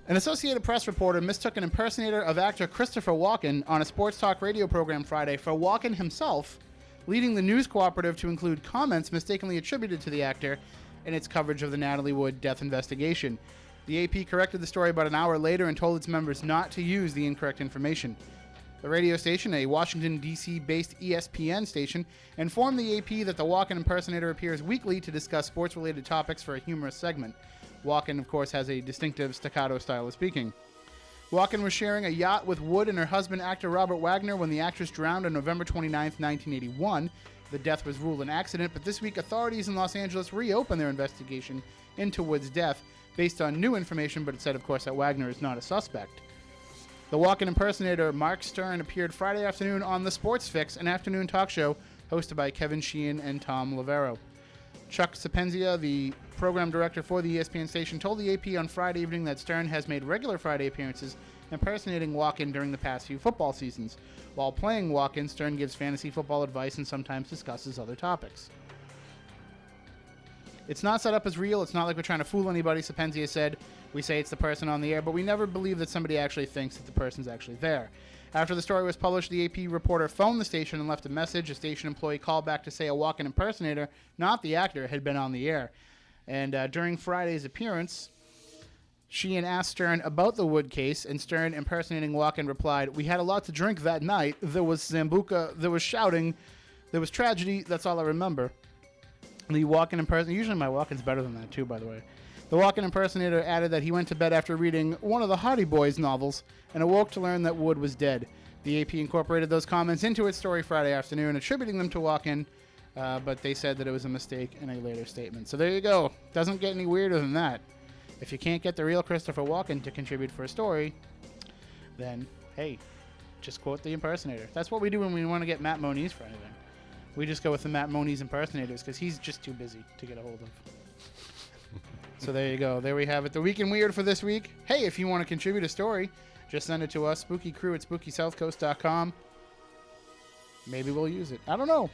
An Associated Press reporter mistook an impersonator of actor Christopher Walken on a sports talk radio program Friday for Walken himself, leading the news cooperative to include comments mistakenly attributed to the actor in its coverage of the Natalie Wood death investigation. The AP corrected the story about an hour later and told its members not to use the incorrect information. The radio station, a Washington, D.C.-based ESPN station, informed the AP that the Walken impersonator appears weekly to discuss sports-related topics for a humorous segment. Walken, of course, has a distinctive staccato style of speaking. Walken was sharing a yacht with Wood and her husband, actor Robert Wagner, when the actress drowned on November 29, 1981. The death was ruled an accident, but this week authorities in Los Angeles reopened their investigation into Wood's death based on new information, but it said, of course, that Wagner is not a suspect. The Walken impersonator Mark Stern appeared Friday afternoon on The Sports Fix, an afternoon talk show hosted by Kevin Sheehan and Tom Lavero. Chuck Sapenzia, the program director for the ESPN station, told the AP on Friday evening that Stern has made regular Friday appearances impersonating Walken during the past few football seasons. While playing Walken, Stern gives fantasy football advice and sometimes discusses other topics. It's not set up as real. It's not like we're trying to fool anybody, Sapenzia said. We say it's the person on the air, but we never believe that somebody actually thinks that the person's actually there. After the story was published, the AP reporter phoned the station and left a message. A station employee called back to say a Walken impersonator, not the actor, had been on the air. And during Friday's appearance, Sheehan asked Stern about the Wood case, and Stern, impersonating Walken, replied, "We had a lot to drink that night. There was Zambuca, there was shouting, there was tragedy. That's all I remember." The Walken impersonator, usually my Walken's better than that too, by the way. The Walken impersonator added that he went to bed after reading one of the Hardy Boys novels and awoke to learn that Wood was dead. The AP incorporated those comments into its story Friday afternoon, attributing them to Walken, but they said that it was a mistake in a later statement. So there you go. Doesn't get any weirder than that. If you can't get the real Christopher Walken to contribute for a story, then, hey, just quote the impersonator. That's what we do when we want to get Matt Moniz for anything. We just go with the Matt Moniz impersonators because he's just too busy to get a hold of. So there you go. There we have it. The Week in Weird for this week. Hey, if you want to contribute a story, just send it to us, spookycrew@spookysouthcoast.com. Maybe we'll use it. I don't know.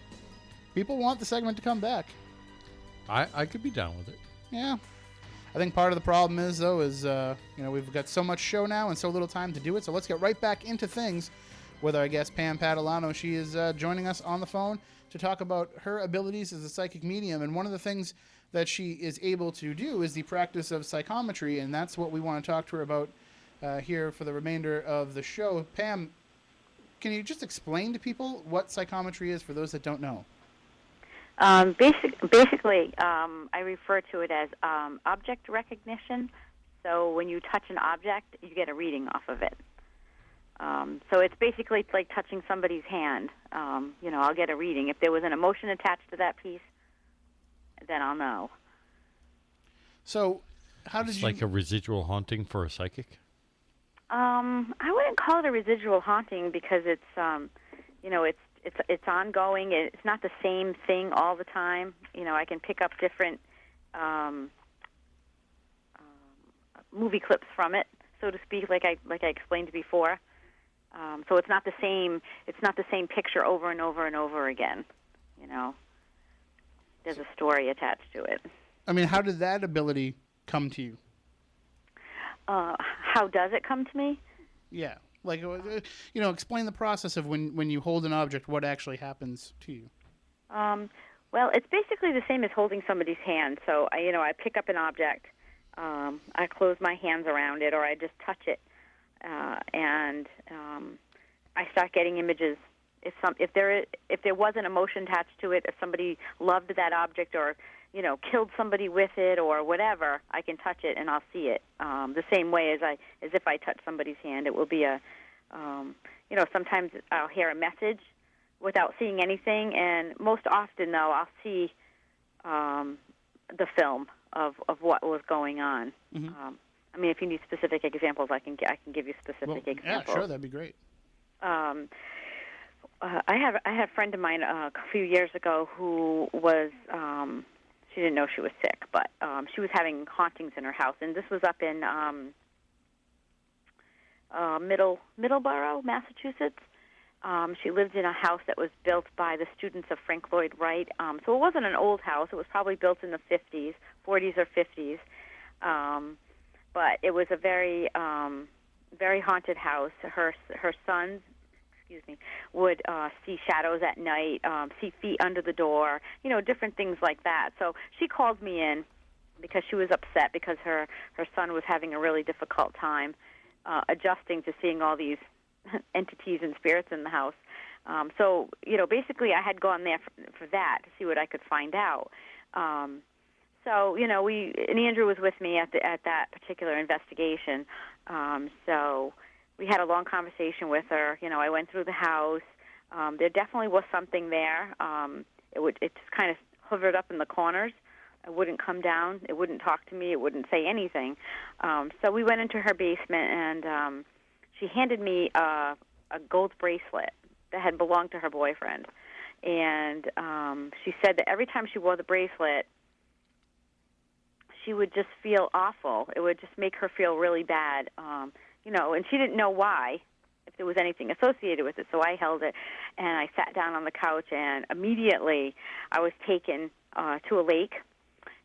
People want the segment to come back. I could be down with it. Yeah. I think part of the problem is, though, we've got so much show now and so little time to do it. So let's get right back into things with our guest, Pam Patalano. She is joining us on the phone to talk about her abilities as a psychic medium. And one of the things that she is able to do is the practice of psychometry. And that's what we want to talk to her about here for the remainder of the show. Pam, can you just explain to people what psychometry is for those that don't know? Basically, I refer to it as object recognition. So when you touch an object, you get a reading off of it. So it's basically like touching somebody's hand. I'll get a reading. If there was an emotion attached to that piece, then I'll know. So how did it's you... like a residual haunting for a psychic? I wouldn't call it a residual haunting because it's ongoing. It's not the same thing all the time. I can pick up different movie clips from it, so to speak, like I explained before. So it's not the same. It's not the same picture over and over and over again. There's a story attached to it. I mean, how did that ability come to you? How does it come to me? Yeah. Like, explain the process of when you hold an object, what actually happens to you. Well, it's basically the same as holding somebody's hand. So, I pick up an object, I close my hands around it, or I just touch it, and I start getting images. If there was an emotion attached to it, if somebody loved that object or killed somebody with it or whatever, I can touch it and I'll see it. The same way as if I touch somebody's hand, it will be sometimes I'll hear a message without seeing anything, and most often though I'll see the film of what was going on. Mm-hmm. If you need specific examples, I can give you specific examples. Yeah, sure, that'd be great. I had a friend of mine a few years ago who was, she didn't know she was sick, but she was having hauntings in her house, and this was up in Middleborough, Massachusetts. She lived in a house that was built by the students of Frank Lloyd Wright. So it wasn't an old house. It was probably built in the 40s or 50s. But it was a very, very haunted house. Her sons, would see shadows at night, see feet under the door, different things like that. So she called me in because she was upset because her son was having a really difficult time adjusting to seeing all these entities and spirits in the house. So, basically I had gone there for that to see what I could find out. So, and Andrew was with me at that particular investigation. So we had a long conversation with her. I went through the house. There definitely was something there. It just kind of hovered up in the corners. It wouldn't come down. It wouldn't talk to me. It wouldn't say anything. So we went into her basement, and she handed me a gold bracelet that had belonged to her boyfriend. And she said that every time she wore the bracelet, she would just feel awful. It would just make her feel really bad, and she didn't know why, if there was anything associated with it. So I held it, and I sat down on the couch, and immediately I was taken to a lake,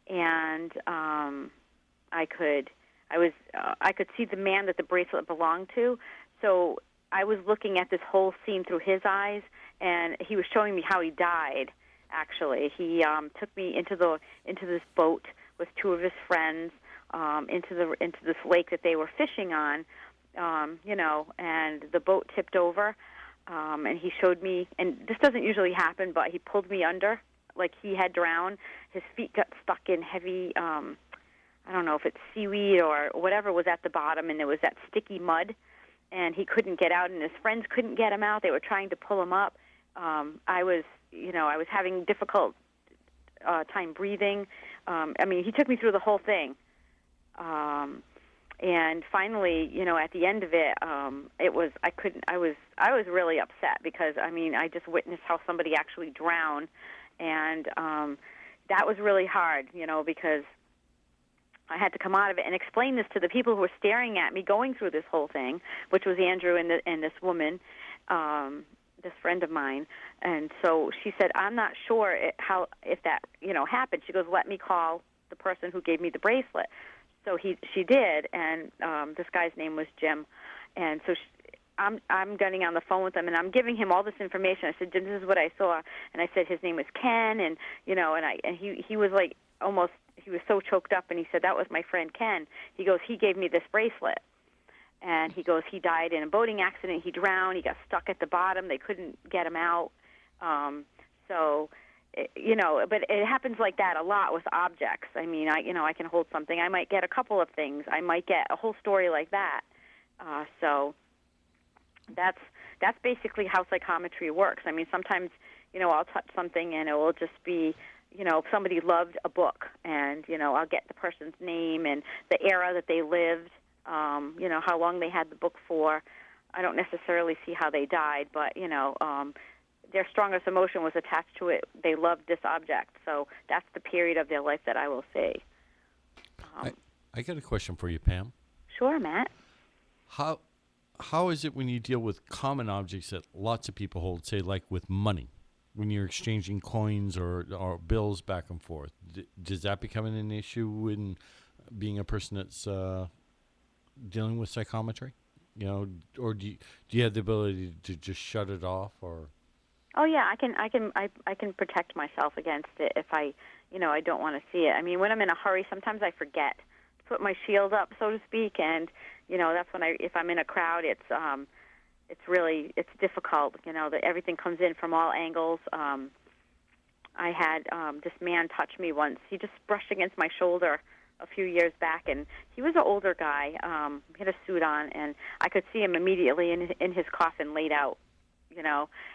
and I could see the man that the bracelet belonged to. So I was looking at this whole scene through his eyes, and he was showing me how he died. Actually, he took me into this boat with two of his friends into this lake that they were fishing on, and the boat tipped over, and he showed me, and this doesn't usually happen, but he pulled me under like he had drowned. His feet got stuck in heavy, I don't know if it's seaweed or whatever was at the bottom, and there was that sticky mud, and he couldn't get out, and his friends couldn't get him out. They were trying to pull him up. I was having difficult time breathing. He took me through the whole thing. And finally, at the end of it, I was really upset because, I just witnessed how somebody actually drowned. And that was really hard, because I had to come out of it and explain this to the people who were staring at me going through this whole thing, which was Andrew and this woman, this friend of mine. And so she said, I'm not sure if that happened. She goes, let me call the person who gave me the bracelet. So she did, and this guy's name was Jim. And so I'm getting on the phone with him, and I'm giving him all this information. I said, Jim, this is what I saw. And I said his name was Ken, and he was like almost, he was so choked up, and he said, that was my friend Ken. He goes, he gave me this bracelet. And he goes, he died in a boating accident. He drowned. He got stuck at the bottom. They couldn't get him out. But it happens like that a lot with objects. I can hold something. I might get a couple of things. I might get a whole story like that. So that's basically how psychometry works. Sometimes, I'll touch something and it will just be, if somebody loved a book, and, I'll get the person's name and the era that they lived, how long they had the book for. I don't necessarily see how they died, but, their strongest emotion was attached to it. They loved this object. So that's the period of their life that I will see. I got a question for you, Pam. Sure, Matt. How is it when you deal with common objects that lots of people hold, say like with money, when you're exchanging coins or bills back and forth? Does that become an issue in being a person that's dealing with psychometry? Or do you have the ability to just shut it off, or? Oh yeah, I can protect myself against it if I don't want to see it. When I'm in a hurry, sometimes I forget to put my shield up, so to speak, and that's when if I'm in a crowd, it's difficult. That everything comes in from all angles. I had this man touch me once. He just brushed against my shoulder a few years back, and he was an older guy. He had a suit on, and I could see him immediately in his coffin laid out.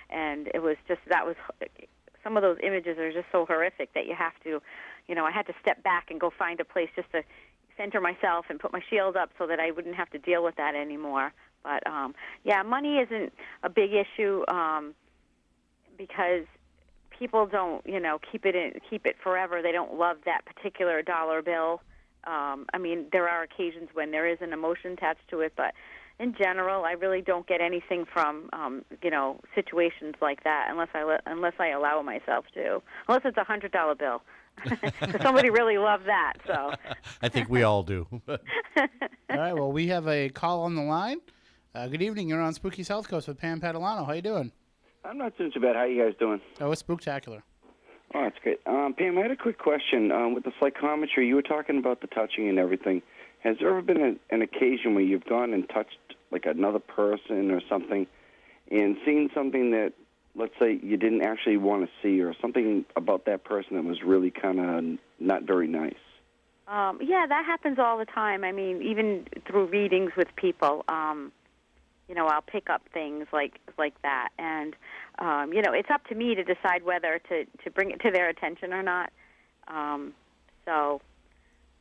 And it was just, that was, some of those images are just so horrific that you have to, I had to step back and go find a place just to center myself and put my shield up so that I wouldn't have to deal with that anymore. But, money isn't a big issue because people don't, keep it forever. They don't love that particular dollar bill. There are occasions when there is an emotion attached to it, but in general, I really don't get anything from situations like that unless I allow myself to. Unless it's $100 bill. Because somebody really loved that. So I think we all do. All right. Well, we have a call on the line. Good evening. You're on Spooky Southcoast with Pam Patalano. How you doing? I'm not doing too bad. How you guys doing? Oh, it's spooktacular. Oh, that's great. Pam, I had a quick question. With the psychometry, you were talking about the touching and everything. Has there ever been an occasion where you've gone and touched like another person or something and seen something that, let's say, you didn't actually want to see, or something about that person that was really kind of not very nice? Yeah, that happens all the time. I mean, even through readings with people, I'll pick up things like that. And, it's up to me to decide whether to bring it to their attention or not. So,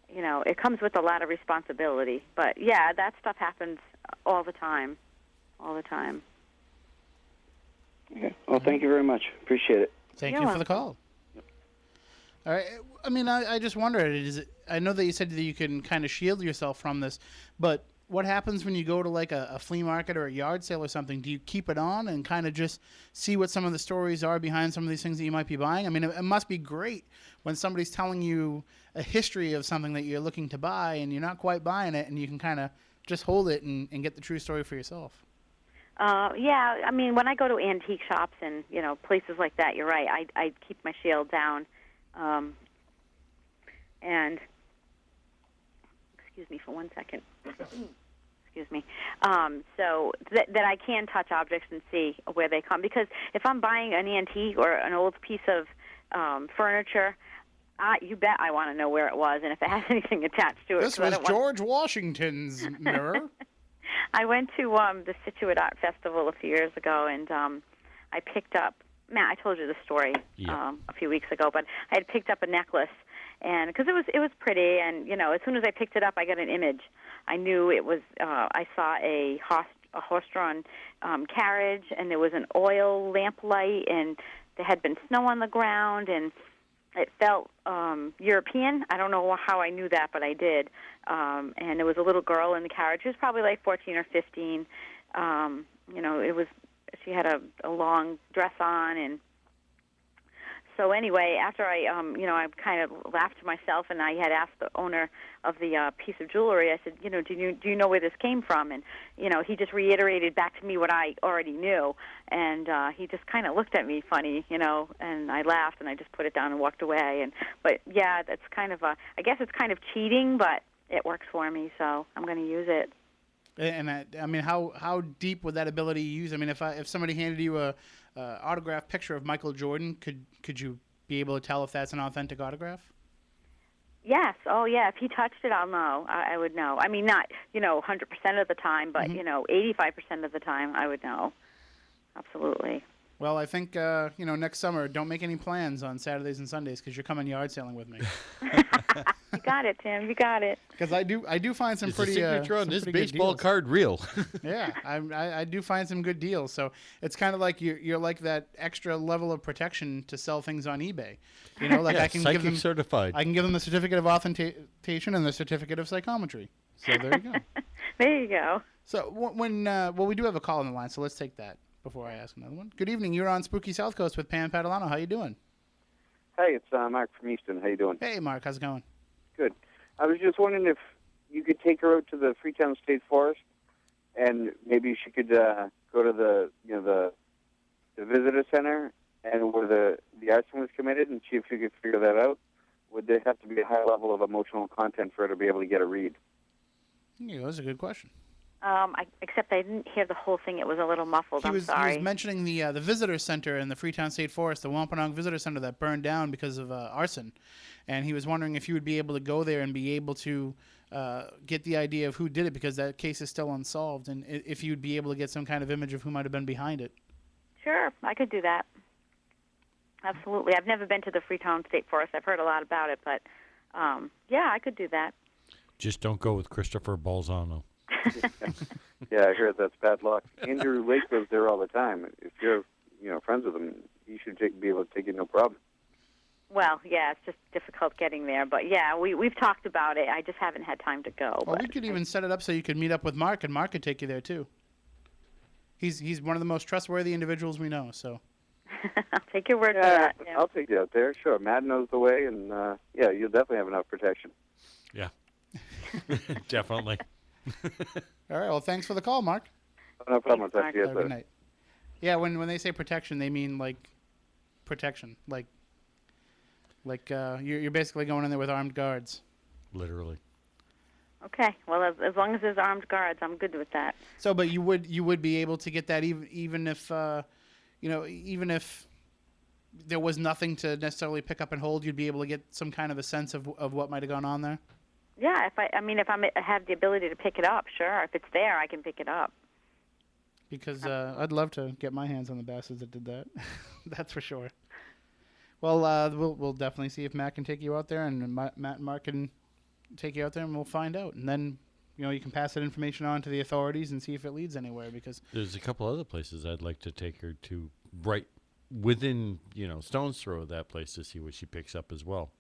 it comes with a lot of responsibility. But, yeah, that stuff happens all the time. All the time. Okay. Well, thank you very much. Appreciate it. Thank you for the call. All right. I mean, I just wondered, I know that you said that you can kind of shield yourself from this, but what happens when you go to like a flea market or a yard sale or something? Do you keep it on and kind of just see what some of the stories are behind some of these things that you might be buying? I mean, it must be great when somebody's telling you a history of something that you're looking to buy and you're not quite buying it, and you can kind of just hold it and get the true story for yourself. Yeah, I mean, when I go to antique shops and, places like that, you're right, I keep my shield down. And, excuse me for 1 second. Excuse me. So that I can touch objects and see where they come. Because if I'm buying an antique or an old piece of furniture, you bet I want to know where it was and if it has anything attached to it. This was George Washington's mirror. I went to the Situate Art Festival a few years ago, and I picked up, Matt, I told you the story a few weeks ago, but I had picked up a necklace, and because it was pretty, and as soon as I picked it up, I got an image. I knew it was. I saw a horse-drawn carriage, and there was an oil lamplight, and there had been snow on the ground, and it felt European. I don't know how I knew that, but I did. And there was a little girl in the carriage. She was probably like 14 or 15. She had a long dress on, and so anyway, after I kind of laughed to myself, and I had asked the owner of the piece of jewelry. I said, do you know where this came from? And he just reiterated back to me what I already knew, and he just kind of looked at me funny, and I laughed, and I just put it down and walked away. But yeah, that's kind of I guess it's kind of cheating, but it works for me, so I'm going to use it. And I mean, how deep would that ability use? I mean, if somebody handed you a autographed picture of Michael Jordan, could you be able to tell if that's an authentic autograph? Yes. Oh, yeah. If he touched it, I'll know. I would know. I mean, not 100% of the time, but 85% of the time, I would know. Absolutely. Well, I think next summer, don't make any plans on Saturdays and Sundays because you're coming yard sailing with me. You got it, Tim. You got it. Because I do find some pretty. Is the signature on this baseball card real? Yeah, I do find some good deals. So it's kind of like you're like that extra level of protection to sell things on eBay. Like I can psychic give them certified. I can give them the certificate of authentication and the certificate of psychometry. So there you go. There you go. So we do have a call on the line. So let's take that before I ask another one. Good evening. You're on Spooky Southcoast with Pam Patalano. How you doing? Hey, it's Mark from Easton. How you doing? Hey, Mark. How's it going? Good. I was just wondering if you could take her out to the Freetown State Forest, and maybe she could go to the visitor center and where the arson was committed, and see if you could figure that out. Would there have to be a high level of emotional content for her to be able to get a read? Yeah, that's a good question. Except I didn't hear the whole thing. It was a little muffled. I'm sorry. He was mentioning the visitor center in the Freetown State Forest, the Wampanoag Visitor Center that burned down because of arson. And he was wondering if you would be able to go there and be able to get the idea of who did it, because that case is still unsolved, and if you'd be able to get some kind of image of who might have been behind it. Sure, I could do that. Absolutely. I've never been to the Freetown State Forest. I've heard a lot about it, but yeah, I could do that. Just don't go with Christopher Balzano. Yeah, I heard that's bad luck. Andrew Lake goes there all the time. If you're friends with him, he should be able to take it no problem. Well, yeah, it's just difficult getting there. But, yeah, we've talked about it. I just haven't had time to go. Well, we could even set it up so you could meet up with Mark, and Mark could take you there, too. He's one of the most trustworthy individuals we know, so. I'll take your word for that. Yeah. I'll take you out there. Sure, Matt knows the way, and yeah, you'll definitely have enough protection. Yeah, definitely. All right. Well, thanks for the call, Mark. No problem. I'll talk to you Have a good night. Yeah, when they say protection, they mean like protection, like you're basically going in there with armed guards. Literally. Okay. Well, as long as there's armed guards, I'm good with that. So, but you would be able to get that even if even if there was nothing to necessarily pick up and hold, you'd be able to get some kind of a sense of what might have gone on there. Yeah, if I have the ability to pick it up, sure. If it's there, I can pick it up. Because I'd love to get my hands on the bastards that did that. That's for sure. Well, we'll definitely see if Matt can take you out there, and Matt and Mark can take you out there, and we'll find out. And then, you can pass that information on to the authorities and see if it leads anywhere. Because there's a couple other places I'd like to take her to, right within stone's throw of that place, to see what she picks up as well.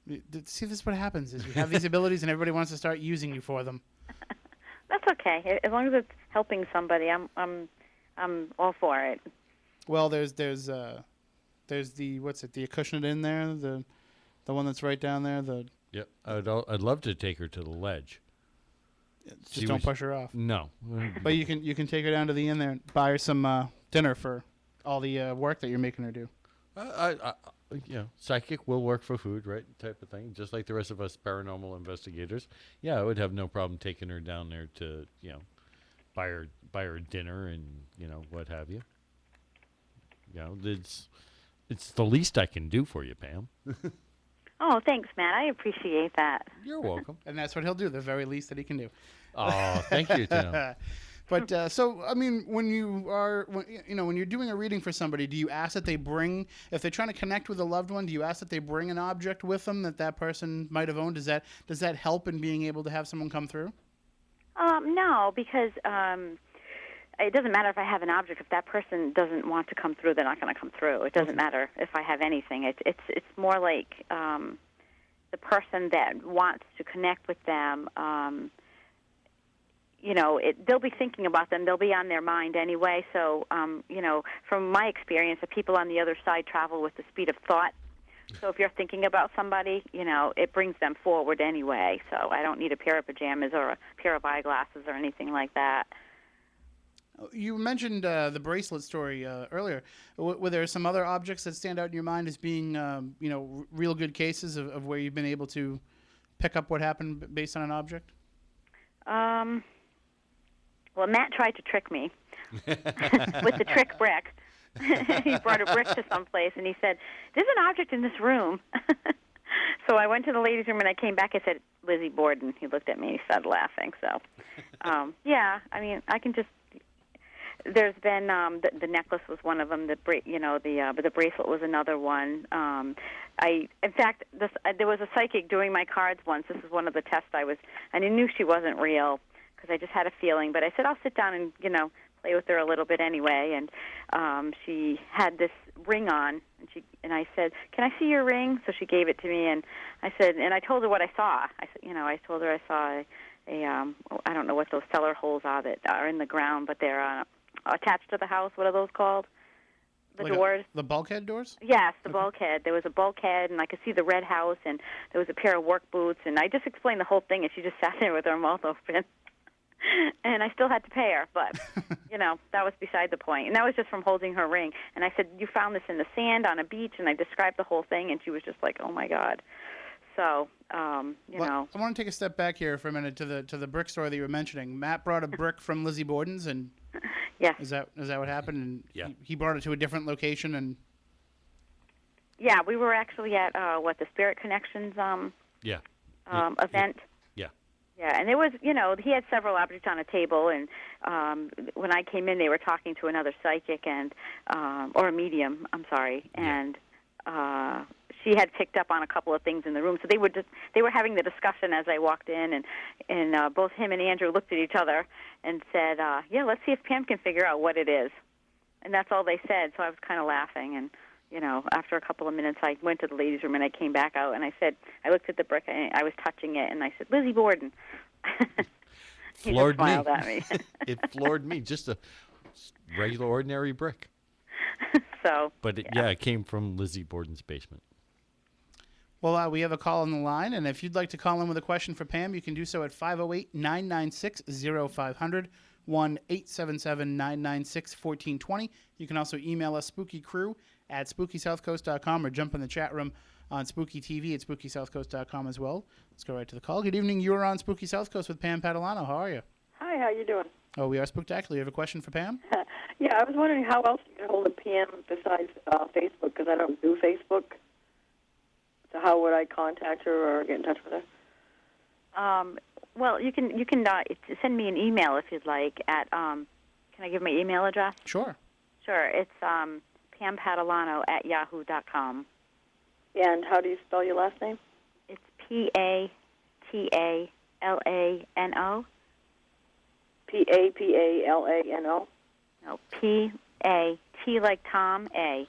See, this is what happens: is you have these abilities, and everybody wants to start using you for them. That's okay. As long as it's helping somebody, I'm all for it. Well, there's the what's it? The Acushnet in there, the one that's right down there. Yep. I'd love to take her to the ledge. Just don't push her off. No. But you can take her down to the inn there and buy her some dinner for all the work that you're making her do. Psychic will work for food, right? Type of thing, just like the rest of us paranormal investigators. Yeah, I would have no problem taking her down there to, buy her dinner and what have you. It's the least I can do for you, Pam. Oh, thanks, Matt. I appreciate that. You're welcome. And that's what he'll do, the very least that he can do. Oh, thank you, Tim. But so, I mean, when you're doing a reading for somebody, do you ask that they bring, if they're trying to connect with a loved one, do you ask that they bring an object with them that person might have owned? Does that help in being able to have someone come through? No, because it doesn't matter if I have an object. If that person doesn't want to come through, they're not going to come through. It doesn't matter if I have anything. It's more like the person that wants to connect with them. They'll be thinking about them. They'll be on their mind anyway. So, from my experience, the people on the other side travel with the speed of thought. So if you're thinking about somebody, it brings them forward anyway. So I don't need a pair of pajamas or a pair of eyeglasses or anything like that. You mentioned the bracelet story earlier. Were there some other objects that stand out in your mind as being, real good cases of where you've been able to pick up what happened based on an object? Well, Matt tried to trick me with the trick brick. He brought a brick to someplace, and he said, "There's an object in this room." So I went to the ladies' room, and I came back. I said, "Lizzie Borden." He looked at me, and he started laughing. So, yeah, I mean, I can just. There's been the necklace was one of them. The bracelet was another one. In fact, there was a psychic doing my cards once. This is one of the tests and I knew she wasn't real because I just had a feeling. But I said I'll sit down and play with her a little bit anyway. And she had this ring on, and I said, "Can I see your ring?" So she gave it to me, and I said, and I told her what I saw. I told her I saw I don't know what those cellar holes are that are in the ground, but they're attached to the house. What are those called? The doors? The bulkhead doors? Yes, the bulkhead. There was a bulkhead, and I could see the red house, and there was a pair of work boots, and I just explained the whole thing, and she just sat there with her mouth open. And I still had to pay her, but, that was beside the point. And that was just from holding her ring. And I said, "You found this in the sand on a beach," and I described the whole thing, and she was just like, "Oh, my God." So, I want to take a step back here for a minute to the brick store that you were mentioning. Matt brought a brick from Lizzie Borden's, and yeah, is that what happened? And yeah, he brought it to a different location, and yeah, we were actually at the Spirit Connections event. Yeah, and there was, he had several objects on a table, and when I came in, they were talking to another psychic or a medium. I'm sorry, and she had picked up on a couple of things in the room. So they were having the discussion as I walked in, and both him and Andrew looked at each other and said, "Yeah, let's see if Pam can figure out what it is." And that's all they said. So I was kind of laughing, and after a couple of minutes, I went to the ladies' room and I came back out and I said, I looked at the brick and I was touching it and I said, Lizzie Borden. He Floored just smiled me. at me. It floored me. Just a regular, ordinary brick. So. But it came from Lizzie Borden's basement. Well, we have a call on the line, and if you'd like to call in with a question for Pam, you can do so at 508-996-0500, 1-877-996-1420. You can also email us spookycrew@spookysouthcoast.com or jump in the chat room on Spooky TV at spookysouthcoast.com as well. Let's go right to the call. Good evening. You're on Spooky South Coast with Pam Patalano. How are you? Hi, how you doing? Oh, we are spooktacular. You have a question for Pam? Yeah, I was wondering how else you get hold of Pam besides Facebook, because I don't do Facebook. So how would I contact her or get in touch with her? Well, you can send me an email if you'd like at can I give my email address? Sure. Sure. It's pampatalano@yahoo.com. And how do you spell your last name? It's Patalano. Papalano? No, P-A, T like Tom, A.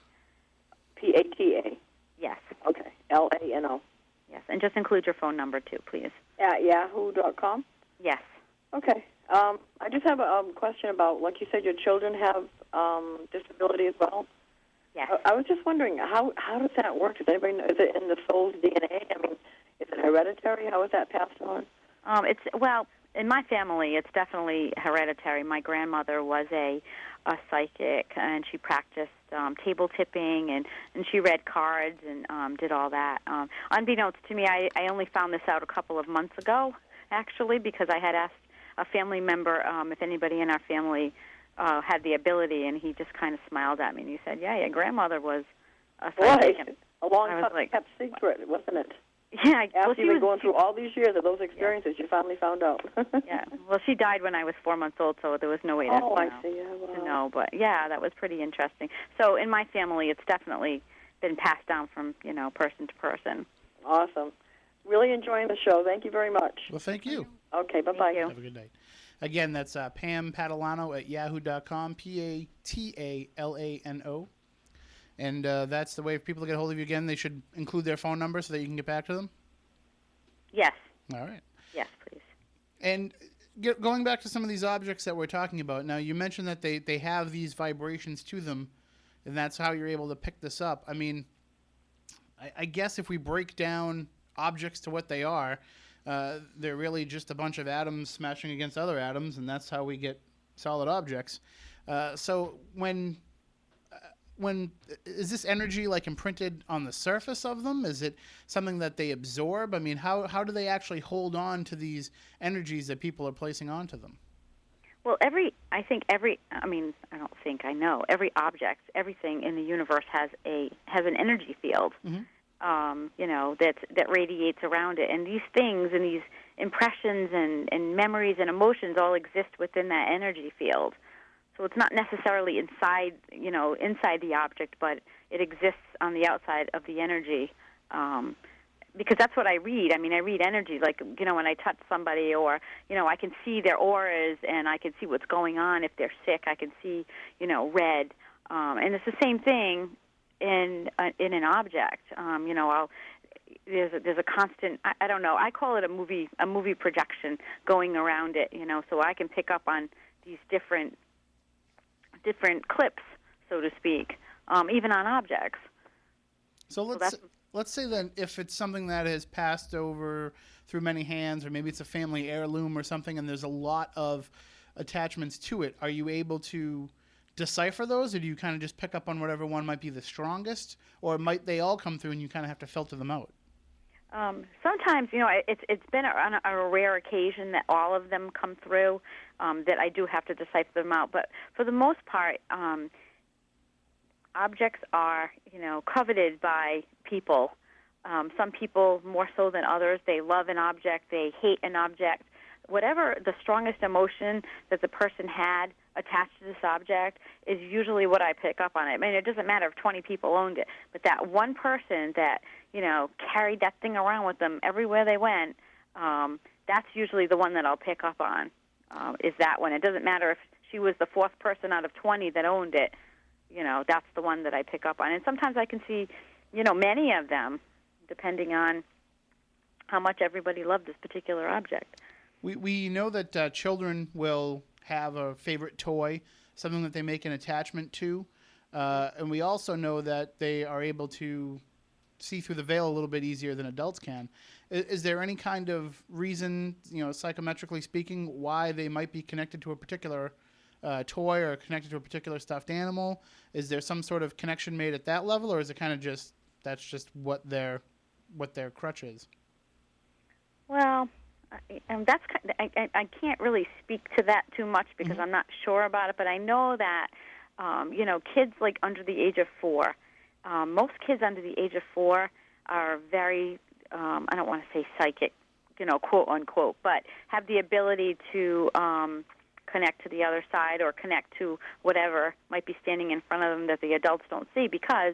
P-A-T-A? Yes. Okay, L-A-N-O. Yes, and just include your phone number, too, please. At yahoo.com? Yes. Okay. I just have a question about, like you said, your children have disability as well? Yes. I was just wondering, how does that work? Does anybody know? Is it in the soul's DNA? I mean, is it hereditary? How is that passed on? In my family, it's definitely hereditary. My grandmother was a psychic, and she practiced table tipping, and she read cards and did all that. Unbeknownst to me, I only found this out a couple of months ago, actually, because I had asked a family member if anybody in our family had the ability, and he just kind of smiled at me, and he said, yeah, your grandmother was a psychic. Right. A long kept secret, wasn't it? Yeah. After you've been going through all these years of those experiences, you finally found out. Yeah. Well, she died when I was 4 months old, so there was no way to, I see. to know. But, yeah, that was pretty interesting. So in my family, it's definitely been passed down from, person to person. Awesome. Really enjoying the show. Thank you very much. Well, thank you. Okay, bye-bye. Have a good night. Again, that's Pam Patalano at yahoo.com, Patalano. And that's the way if people get a hold of you again, they should include their phone number so that you can get back to them? Yes. All right. Yes, please. And going back to some of these objects that we're talking about, now you mentioned that they have these vibrations to them, and that's how you're able to pick this up. I mean, I guess if we break down objects to what they are, they're really just a bunch of atoms smashing against other atoms, and that's how we get solid objects. So when is this energy like imprinted on the surface of them? Is it something that they absorb? I mean, how do they actually hold on to these energies that people are placing onto them? Well, every object, everything in the universe has an energy field. Mm-hmm. That radiates around it, and these things and these impressions and memories and emotions all exist within that energy field. So it's not necessarily inside the object, but it exists on the outside of the energy. Because that's what I read. I mean, I read energy, like, when I touch somebody, or, I can see their auras, and I can see what's going on. If they're sick, I can see, red. And it's the same thing in an object. There's a constant, I don't know, I call it a movie projection going around it, so I can pick up on these different clips, so to speak, even on objects. So let's say that if it's something that has passed over through many hands, or maybe it's a family heirloom or something, and there's a lot of attachments to it, are you able to decipher those, or do you kind of just pick up on whatever one might be the strongest, or might they all come through and you kind of have to filter them out? Sometimes, it's been on a rare occasion that all of them come through, that I do have to decipher them out. But for the most part, objects are, coveted by people. Some people more so than others. They love an object. They hate an object. Whatever the strongest emotion that the person had attached to this object is usually what I pick up on it. I mean, it doesn't matter if 20 people owned it, but that one person that, carried that thing around with them everywhere they went, that's usually the one that I'll pick up on, is that one. It doesn't matter if she was the fourth person out of 20 that owned it. that's the one that I pick up on. And sometimes I can see, many of them, depending on how much everybody loved this particular object. We know that children will have a favorite toy, something that they make an attachment to. And we also know that they are able to see through the veil a little bit easier than adults can. Is there any kind of reason, psychometrically speaking, why they might be connected to a particular toy or connected to a particular stuffed animal? Is there some sort of connection made at that level, or is it kind of just that's just what their crutch is? Well, that's I can't really speak to that too much because I'm not sure about it, but I know that kids like under the age of 4, most kids under the age of 4 are very I don't want to say psychic, quote unquote, but have the ability to connect to the other side or connect to whatever might be standing in front of them that the adults don't see, because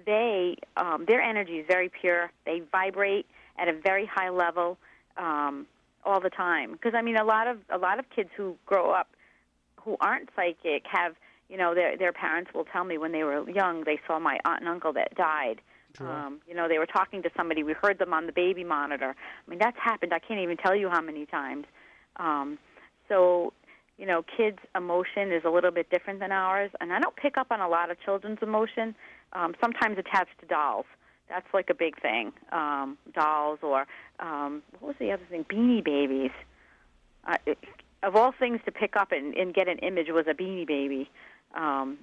they their energy is very pure. They vibrate at a very high level all the time. Because a lot of kids who grow up who aren't psychic have, their parents will tell me when they were young they saw my aunt and uncle that died. Sure. They were talking to somebody. We heard them on the baby monitor. That's happened. I can't even tell you how many times. So, kids' emotion is a little bit different than ours, and I don't pick up on a lot of children's emotion, sometimes attached to dolls. That's like a big thing. Dolls or, what was the other thing? Beanie Babies. Of all things to pick up and get an image was a Beanie Baby. And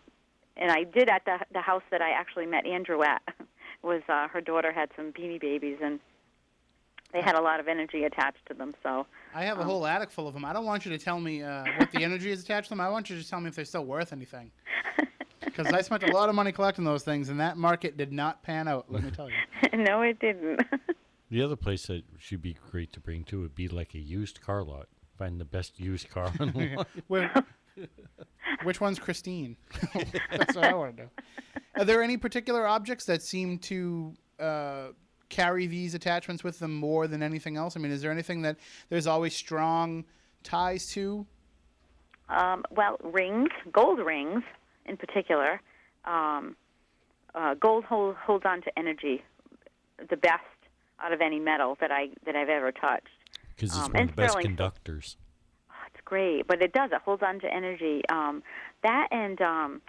I did at the house that I actually met Andrew at. Was her daughter had some Beanie Babies, and they had a lot of energy attached to them. So I have a whole attic full of them. I don't want you to tell me what the energy is attached to them. I want you to tell me if they're still worth anything. Because I spent a lot of money collecting those things, and that market did not pan out, let me tell you. No, it didn't. The other place that should be great to bring to would be like a used car lot. Find the best used car on the lot. Which one's Christine? That's what I want to know. Are there any particular objects that seem to carry these attachments with them more than anything else? Is there anything that there's always strong ties to? Well, rings, gold rings in particular. Gold holds on to energy the best out of any metal that I've ever touched. Because it's one of the best conductors. It's great, but it does. It holds on to energy. That and not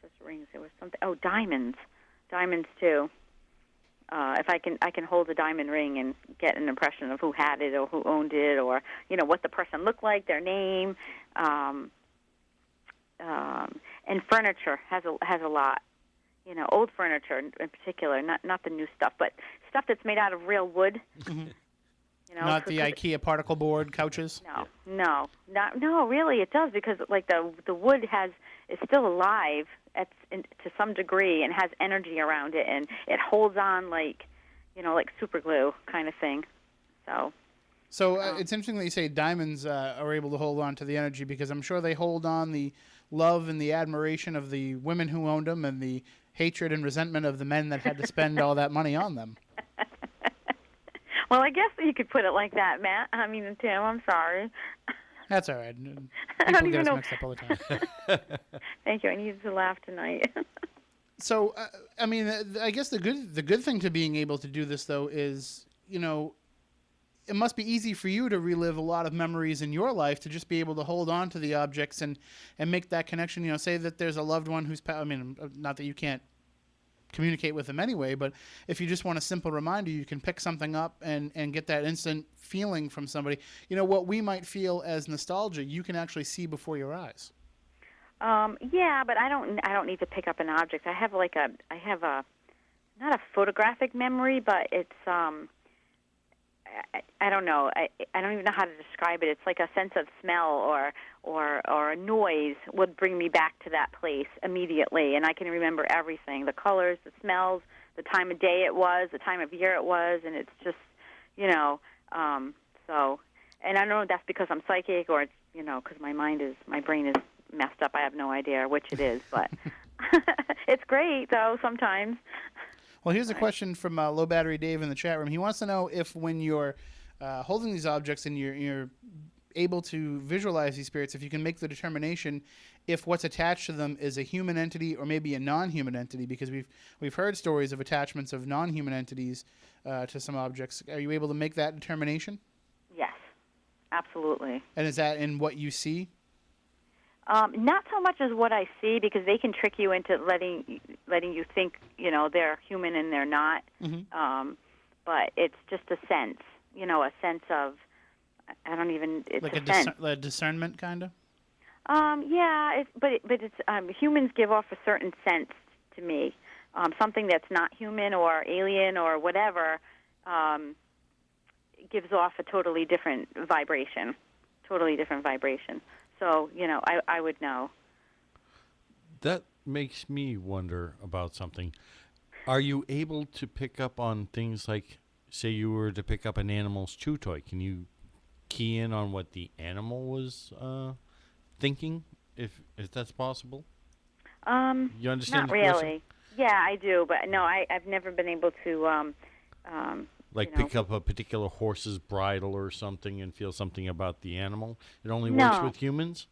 just rings. There was something. Oh, diamonds too. If I can hold a diamond ring and get an impression of who had it or who owned it, or what the person looked like, their name. And furniture has a lot. Old furniture in particular, not the new stuff, but stuff that's made out of real wood. Mm-hmm. Not the IKEA particle board couches? No, really it does, because like the wood is still alive to some degree and has energy around it, and it holds on like super glue kind of thing. So it's interesting that you say diamonds are able to hold on to the energy, because I'm sure they hold on the love and the admiration of the women who owned them and the hatred and resentment of the men that had to spend all that money on them. Well, I guess you could put it like that, Matt. Tim, I'm sorry. That's all right. People get us mixed up all the time. Thank you. I needed to laugh tonight. So, I guess the good thing to being able to do this, though, is, it must be easy for you to relive a lot of memories in your life, to just be able to hold on to the objects and make that connection. Say that there's a loved one who's, not that you can't communicate with them anyway, but if you just want a simple reminder, you can pick something up and get that instant feeling from somebody. What we might feel as nostalgia, you can actually see before your eyes. Yeah, but I don't need to pick up an object. I have not a photographic memory, but it's I don't know. I don't even know how to describe it. It's like a sense of smell or a noise would bring me back to that place immediately, and I can remember everything: the colors, the smells, the time of day it was, the time of year it was, and it's just, so. And I don't know if that's because I'm psychic or it's, because my brain is messed up. I have no idea which it is, but it's great though sometimes. Well, here's a question from Low Battery Dave in the chat room. He wants to know if when you're holding these objects and you're able to visualize these spirits, if you can make the determination if what's attached to them is a human entity or maybe a non-human entity, because we've heard stories of attachments of non-human entities to some objects. Are you able to make that determination? Yes, absolutely. And is that in what you see? Not so much as what I see, because they can trick you into letting you think, they're human and they're not. Mm-hmm. But it's just a sense, a sense of, I don't even, it's like a sense. a discernment, kind of? Yeah, but it's humans give off a certain sense to me. Something that's not human or alien or whatever gives off a totally different vibration. So, I would know. That makes me wonder about something. Are you able to pick up on things like, say you were to pick up an animal's chew toy, can you key in on what the animal was thinking, if that's possible? You understand not the question? really. Yeah, I do, but no, I've never been able to pick up a particular horse's bridle or something and feel something about the animal? It only works with humans?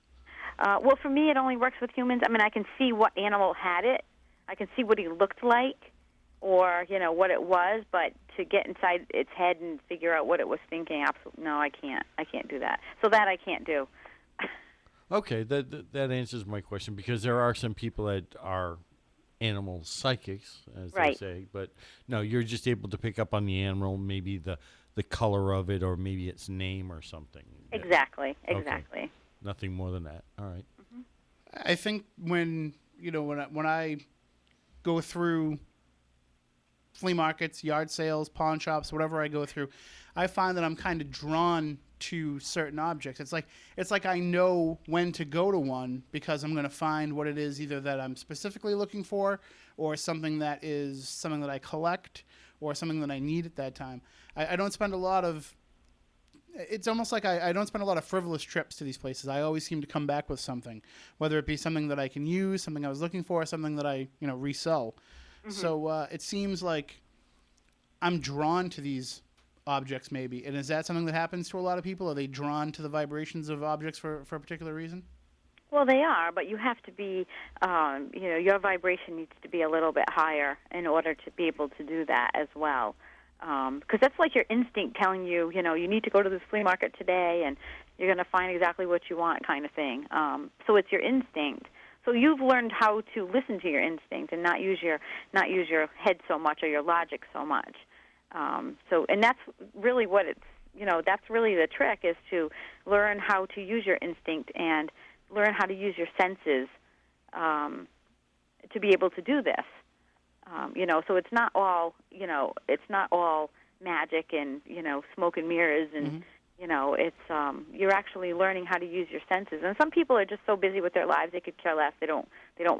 Well, for me, it only works with humans. I mean, I can see what animal had it. I can see what he looked like or, what it was, but to get inside its head and figure out what it was thinking, absolutely, no, I can't. I can't do that. So that I can't do. Okay, that answers my question, because there are some people that are animal psychics, as they say, but no, you're just able to pick up on the animal, maybe the color of it, or maybe its name or something. Exactly. Okay. Nothing more than that. All right. Mm-hmm. I think when I go through flea markets, yard sales, pawn shops, whatever I go through, I find that I'm kind of drawn to certain objects. It's like I know when to go to one, because I'm going to find what it is either that I'm specifically looking for, or something that I collect, or something that I need at that time. I don't spend a lot of it's almost like I don't spend a lot of frivolous trips to these places. I always seem to come back with something, whether it be something that I can use, something I was looking for, something that I resell. Mm-hmm. So it seems like I'm drawn to these objects, maybe. And is that something that happens to a lot of people? Are they drawn to the vibrations of objects for a particular reason? Well, they are, but you have to be, your vibration needs to be a little bit higher in order to be able to do that as well. Because that's like your instinct telling you, you need to go to this flea market today and you're going to find exactly what you want, kind of thing. So it's your instinct. So you've learned how to listen to your instinct and not use your head so much or your logic so much. And that's really what that's really the trick, is to learn how to use your instinct and learn how to use your senses to be able to do this. So it's not all magic and smoke and mirrors and mm-hmm. It's you're actually learning how to use your senses. And some people are just so busy with their lives they could care less. They don't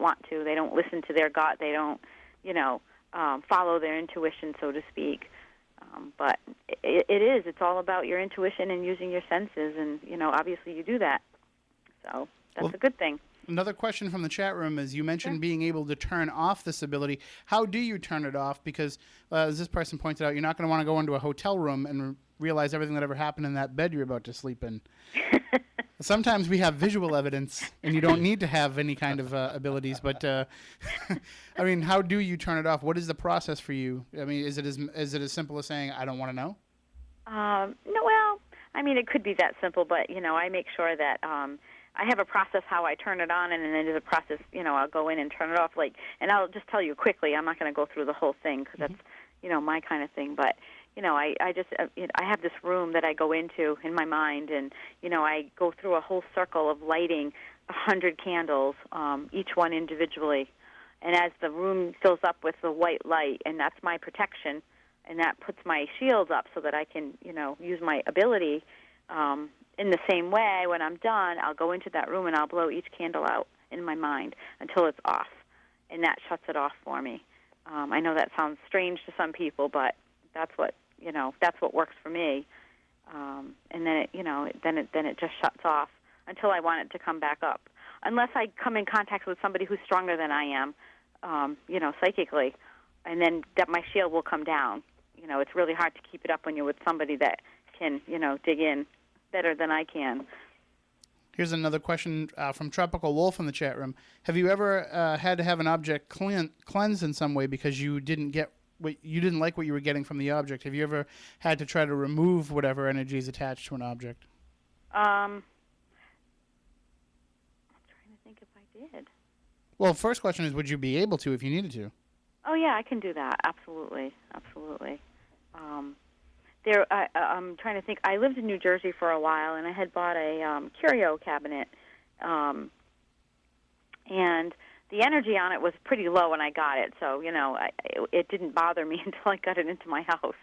want to. They don't listen to their gut. They don't follow their intuition, so to speak. But it's all about your intuition and using your senses, and obviously you do that. So that's a good thing. Another question from the chat room is, you mentioned being able to turn off this ability. How do you turn it off? Because as this person pointed out, you're not going to want to go into a hotel room and realize everything that ever happened in that bed you're about to sleep in. Sometimes we have visual evidence, and you don't need to have any kind of abilities. But I mean, how do you turn it off? What is the process for you? I mean, is it as simple as saying, I don't want to know? No, well, I mean, it could be that simple, but I make sure that I have a process how I turn it on, and then there's a process, I'll go in and turn it off. And I'll just tell you quickly. I'm not going to go through the whole thing because that's, my kind of thing. But I just I have this room that I go into in my mind, and I go through a whole circle of lighting 100 candles, each one individually. And as the room fills up with the white light, and that's my protection, and that puts my shields up so that I can use my ability. In the same way, when I'm done, I'll go into that room and I'll blow each candle out in my mind until it's off, and that shuts it off for me. I know that sounds strange to some people, but that's what works for me. And then it just shuts off until I want it to come back up, unless I come in contact with somebody who's stronger than I am, psychically, and then that my shield will come down. It's really hard to keep it up when you're with somebody that can dig in. better than I can. Here's another question from Tropical Wolf in the chat room. Have you ever had to have an object cleansed in some way because you didn't like what you were getting from the object? Have you ever had to try to remove whatever energy is attached to an object? I'm trying to think if I did. Well, first question is, would you be able to if you needed to? Oh yeah, I can do that. Absolutely. I'm trying to think. I lived in New Jersey for a while, and I had bought a curio cabinet, and the energy on it was pretty low when I got it. So it didn't bother me until I got it into my house.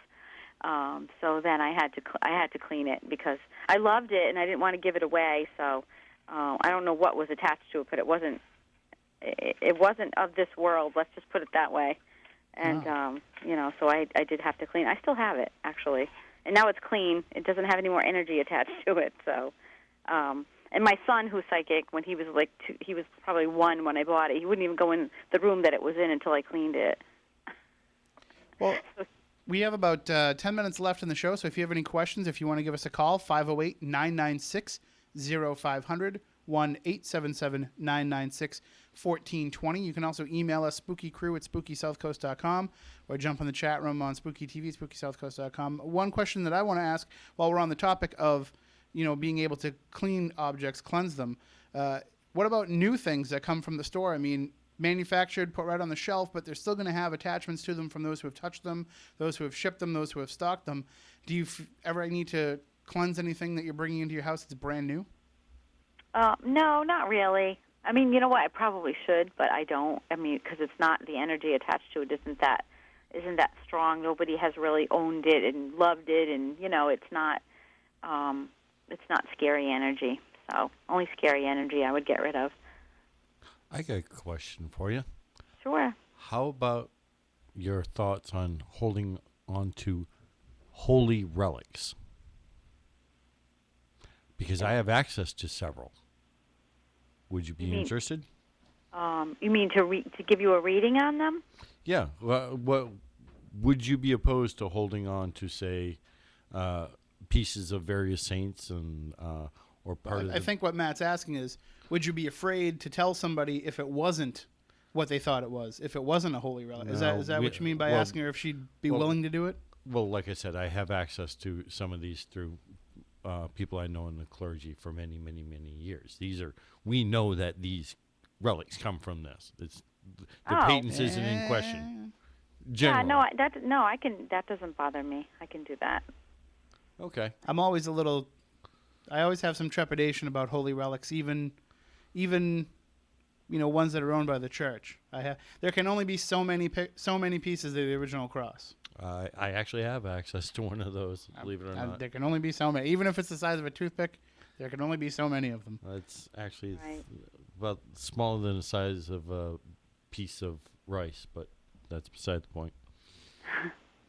So then I had to clean it because I loved it and I didn't want to give it away. So I don't know what was attached to it, but it wasn't of this world. Let's just put it that way. And, so I did have to clean. I still have it, actually. And now it's clean. It doesn't have any more energy attached to it. So, and my son, who's psychic, when he was he was probably 1 when I bought it. He wouldn't even go in the room that it was in until I cleaned it. Well, we have about 10 minutes left in the show. So if you have any questions, if you want to give us a call, 508-996-0500. 1-877-996-1420. You can also email us, spookycrew@spookysouthcoast.com, or jump in the chat room on Spooky TV, spookysouthcoast.com. One question that I want to ask while we're on the topic of, being able to clean objects, cleanse them, what about new things that come from the store? I mean, manufactured, put right on the shelf, but they're still going to have attachments to them from those who have touched them, those who have shipped them, those who have stocked them. Do you ever need to cleanse anything that you're bringing into your house that's brand new? No, not really. I mean, you know what? I probably should, but I don't. I mean, because it's not, the energy attached to it isn't that strong. Nobody has really owned it and loved it, and it's not scary energy. So only scary energy I would get rid of. I got a question for you. Sure. How about your thoughts on holding on to holy relics? Because I have access to several. Would you be interested? You mean to give you a reading on them? Yeah. Well, would you be opposed to holding on to, say, pieces of various saints and or part of? I think what Matt's asking is, would you be afraid to tell somebody if it wasn't what they thought it was? If it wasn't a holy relic, is that what you mean by asking her if she'd be willing to do it? Well, like I said, I have access to some of these through people I know in the clergy for many, many, many years. We know that these relics come from this. The patents isn't in question. Generally. Yeah, I can. That doesn't bother me. I can do that. Okay. I always have some trepidation about holy relics, even ones that are owned by the church. There can only be so many pieces of the original cross. I actually have access to one of those, believe it or not. There can only be so many. Even if it's the size of a toothpick, there can only be so many of them. It's actually about smaller than the size of a piece of rice, but that's beside the point.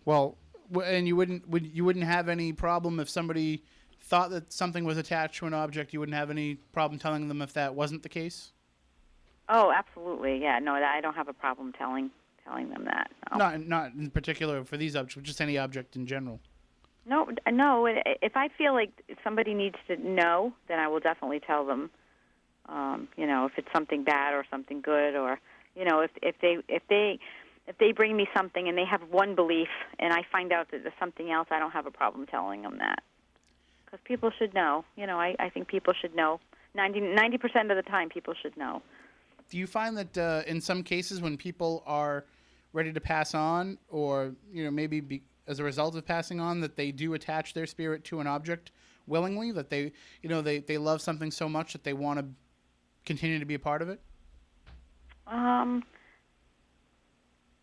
Well, and you wouldn't have any problem if somebody thought that something was attached to an object. You wouldn't have any problem telling them if that wasn't the case? Oh, absolutely. Yeah, no, I don't have a problem telling them that. No. Not in particular for these objects, but just any object in general. No. If I feel like somebody needs to know, then I will definitely tell them. If it's something bad or something good, or if they bring me something and they have one belief and I find out that there's something else, I don't have a problem telling them that. Because people should know. I think people should know. 90% of the time, people should know. Do you find that in some cases when people are ready to pass on, or maybe as a result of passing on, that they do attach their spirit to an object willingly, that they love something so much that they want to continue to be a part of it?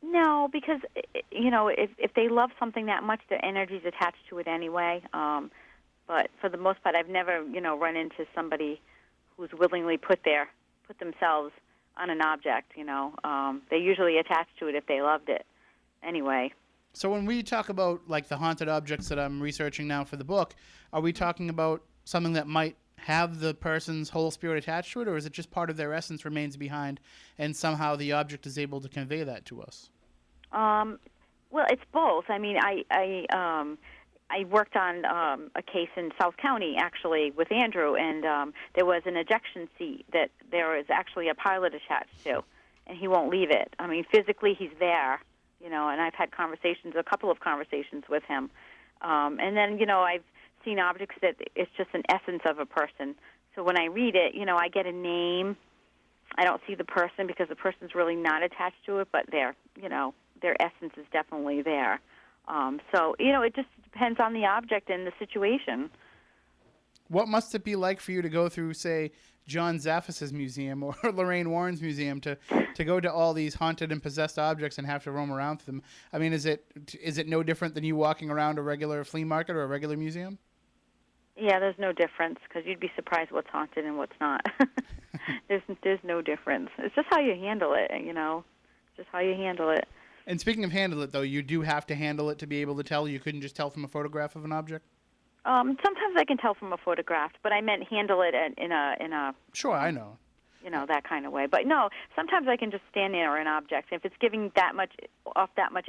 No, because if they love something that much, their energy's attached to it anyway. But for the most part, I've never run into somebody who's willingly put themselves on an object. They usually attach to it if they loved it anyway. So when we talk about like the haunted objects that I'm researching now for the book, are we talking about something that might have the person's whole spirit attached to it, or is it just part of their essence remains behind and somehow the object is able to convey that to us? Well, it's both. I mean, I worked on a case in South County, actually, with Andrew, and there was an ejection seat that there was actually a pilot attached to, and he won't leave it. I mean, physically he's there, and I've had a couple of conversations with him. And then, I've seen objects that it's just an essence of a person. So when I read it, I get a name. I don't see the person because the person's really not attached to it, but their essence is definitely there. So, it just depends on the object and the situation. What must it be like for you to go through, say, John Zaffis's museum or Lorraine Warren's museum to go to all these haunted and possessed objects and have to roam around with them? I mean, is it no different than you walking around a regular flea market or a regular museum? Yeah, there's no difference because you'd be surprised what's haunted and what's not. There's no difference. It's just how you handle it, just how you handle it. And speaking of handle it, though, you do have to handle it to be able to tell. You couldn't just tell from a photograph of an object? Sometimes I can tell from a photograph, but I meant handle it in a. Sure, I know. That kind of way. But no, sometimes I can just stand near an object. If it's giving that much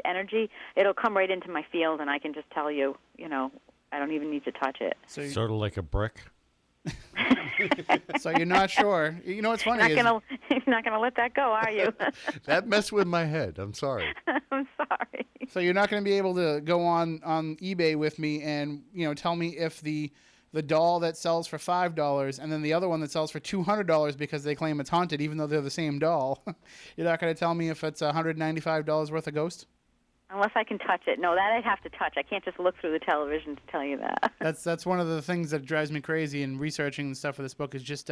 energy, it'll come right into my field, and I can just tell you, I don't even need to touch it. So sort of like a brick. So you're not sure. You know what's funny you're not gonna let that go, are you? That messed with my head. I'm sorry. I'm sorry. So you're not going to be able to go on eBay with me and tell me if the doll that sells for $5 and then the other one that sells for $200 because they claim it's haunted, even though they're the same doll. You're not going to tell me if it's $195 worth of ghost? Unless I can touch it. No, that I'd have to touch. I can't just look through the television to tell you that. That's one of the things that drives me crazy in researching the stuff for this book is just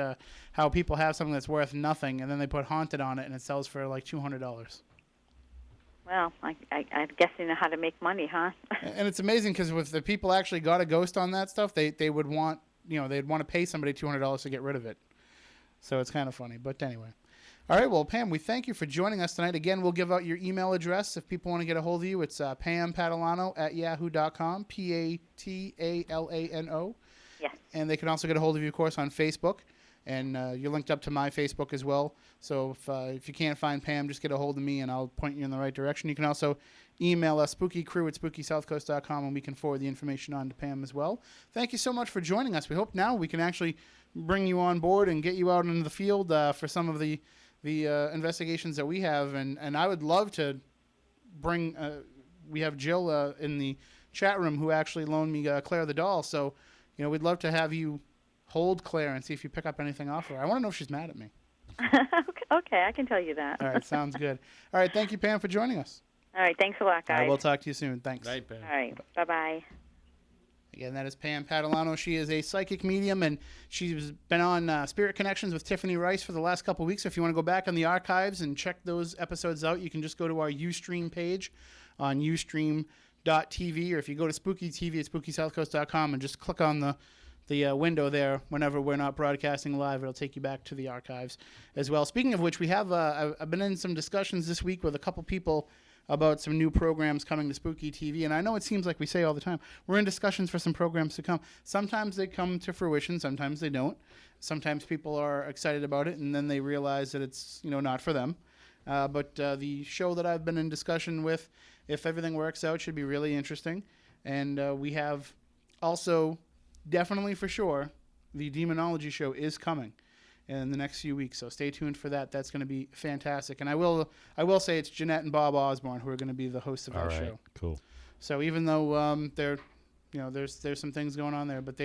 how people have something that's worth nothing and then they put haunted on it and it sells for like $200. Well, I guess you know how to make money, huh? And it's amazing because if the people actually got a ghost on that stuff, they would want they'd want to pay somebody $200 to get rid of it. So it's kind of funny. But anyway. All right, well, Pam, we thank you for joining us tonight. Again, we'll give out your email address if people want to get a hold of you. It's Pam Patalano at yahoo.com, Patalano. Yes. And they can also get a hold of you, of course, on Facebook. And you're linked up to my Facebook as well. So if you can't find Pam, just get a hold of me, and I'll point you in the right direction. You can also email us, spookycrew@spookysouthcoast.com, and we can forward the information on to Pam as well. Thank you so much for joining us. We hope now we can actually bring you on board and get you out into the field for some of the investigations that we have, and I would love to bring. We have Jill in the chat room who actually loaned me Claire the doll, so we'd love to have you hold Claire and see if you pick up anything off her. I want to know if she's mad at me. Okay, I can tell you that. All right, sounds good. All right, thank you, Pam, for joining us. All right, thanks a lot, guys. All right, we'll talk to you soon. Thanks. Night, Pam. All right, bye-bye. Again, that is Pam Patalano. She is a psychic medium, and she's been on Spirit Connections with Tiffany Rice for the last couple of weeks. So if you want to go back on the archives and check those episodes out, you can just go to our Ustream page on ustream.tv, or if you go to Spooky TV at SpookySouthCoast.com and just click on the window there whenever we're not broadcasting live, it'll take you back to the archives as well. Speaking of which, we have I've been in some discussions this week with a couple people about some new programs coming to Spooky TV. And I know it seems like we say all the time, we're in discussions for some programs to come. Sometimes they come to fruition, sometimes they don't. Sometimes people are excited about it, and then they realize that it's not for them. But the show that I've been in discussion with, if everything works out, should be really interesting. And we have also, definitely for sure, the Demonology show is coming in the next few weeks, so stay tuned for that. That's going to be fantastic. And I will say it's Jeanette and Bob Osborne who are going to be the hosts of that show. Cool. So even though there's some things going on there, but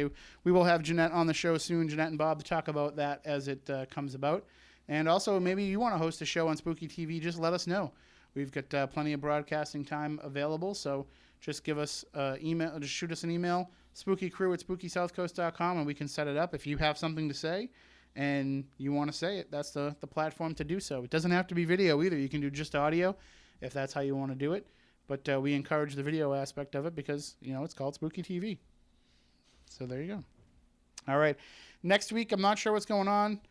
we will have Jeanette on the show soon, Jeanette and Bob, to talk about that as it comes about. And also, maybe you want to host a show on Spooky TV, just let us know. We've got plenty of broadcasting time available, so just give us email, just shoot us an email, spookycrew@spookysouthcoast.com, and we can set it up. If you have something to say and you want to say it, that's the platform to do so. It doesn't have to be video either. You can do just audio if that's how you want to do it. But we encourage the video aspect of it because, it's called Spooky TV. So there you go. All right. Next week, I'm not sure what's going on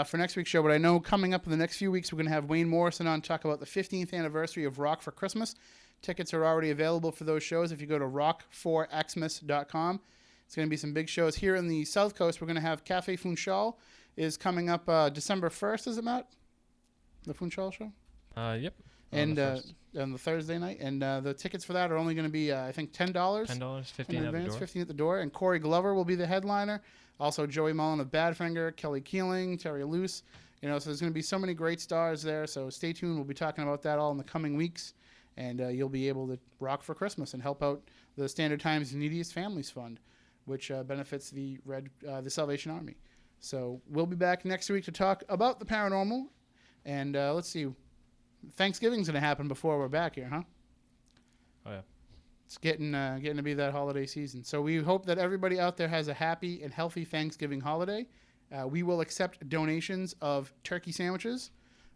for next week's show, but I know coming up in the next few weeks, we're going to have Wayne Morrison on to talk about the 15th anniversary of Rock for Christmas. Tickets are already available for those shows if you go to rock4xmas.com. It's going to be some big shows. Here in the South Coast, we're going to have Cafe Funchal is coming up December 1st, is it, Matt? The Funchal show? Yep. and on the Thursday night, and the tickets for that are only going to be I think $10. $10, 15 in at the advance, door. 15 at the door. And Corey Glover will be the headliner. Also Joey Mullen of Badfinger, Kelly Keeling, Terry Luce. So there's going to be so many great stars there. So stay tuned. We'll be talking about that all in the coming weeks, and you'll be able to rock for Christmas and help out the Standard Times Neediest Families Fund, which benefits the Salvation Army. So we'll be back next week to talk about the paranormal. And let's see, Thanksgiving's going to happen before we're back here, huh? Oh, yeah. It's getting to be that holiday season. So we hope that everybody out there has a happy and healthy Thanksgiving holiday. We will accept donations of turkey sandwiches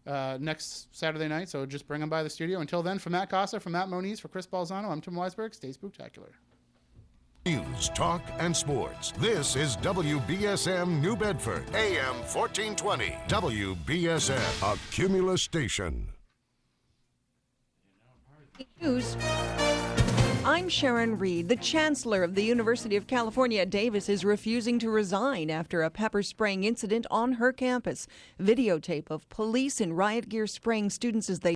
next Saturday night, so just bring them by the studio. Until then, for Matt Costa, for Matt Moniz, for Chris Balzano, I'm Tim Weisberg. Stay spooktacular. News, talk, and sports. This is WBSM New Bedford, AM 1420. WBSM, a Cumulus station. News. I'm Sharon Reed. The Chancellor of the University of California at Davis is refusing to resign after a pepper spraying incident on her campus. Videotape of police in riot gear spraying students as they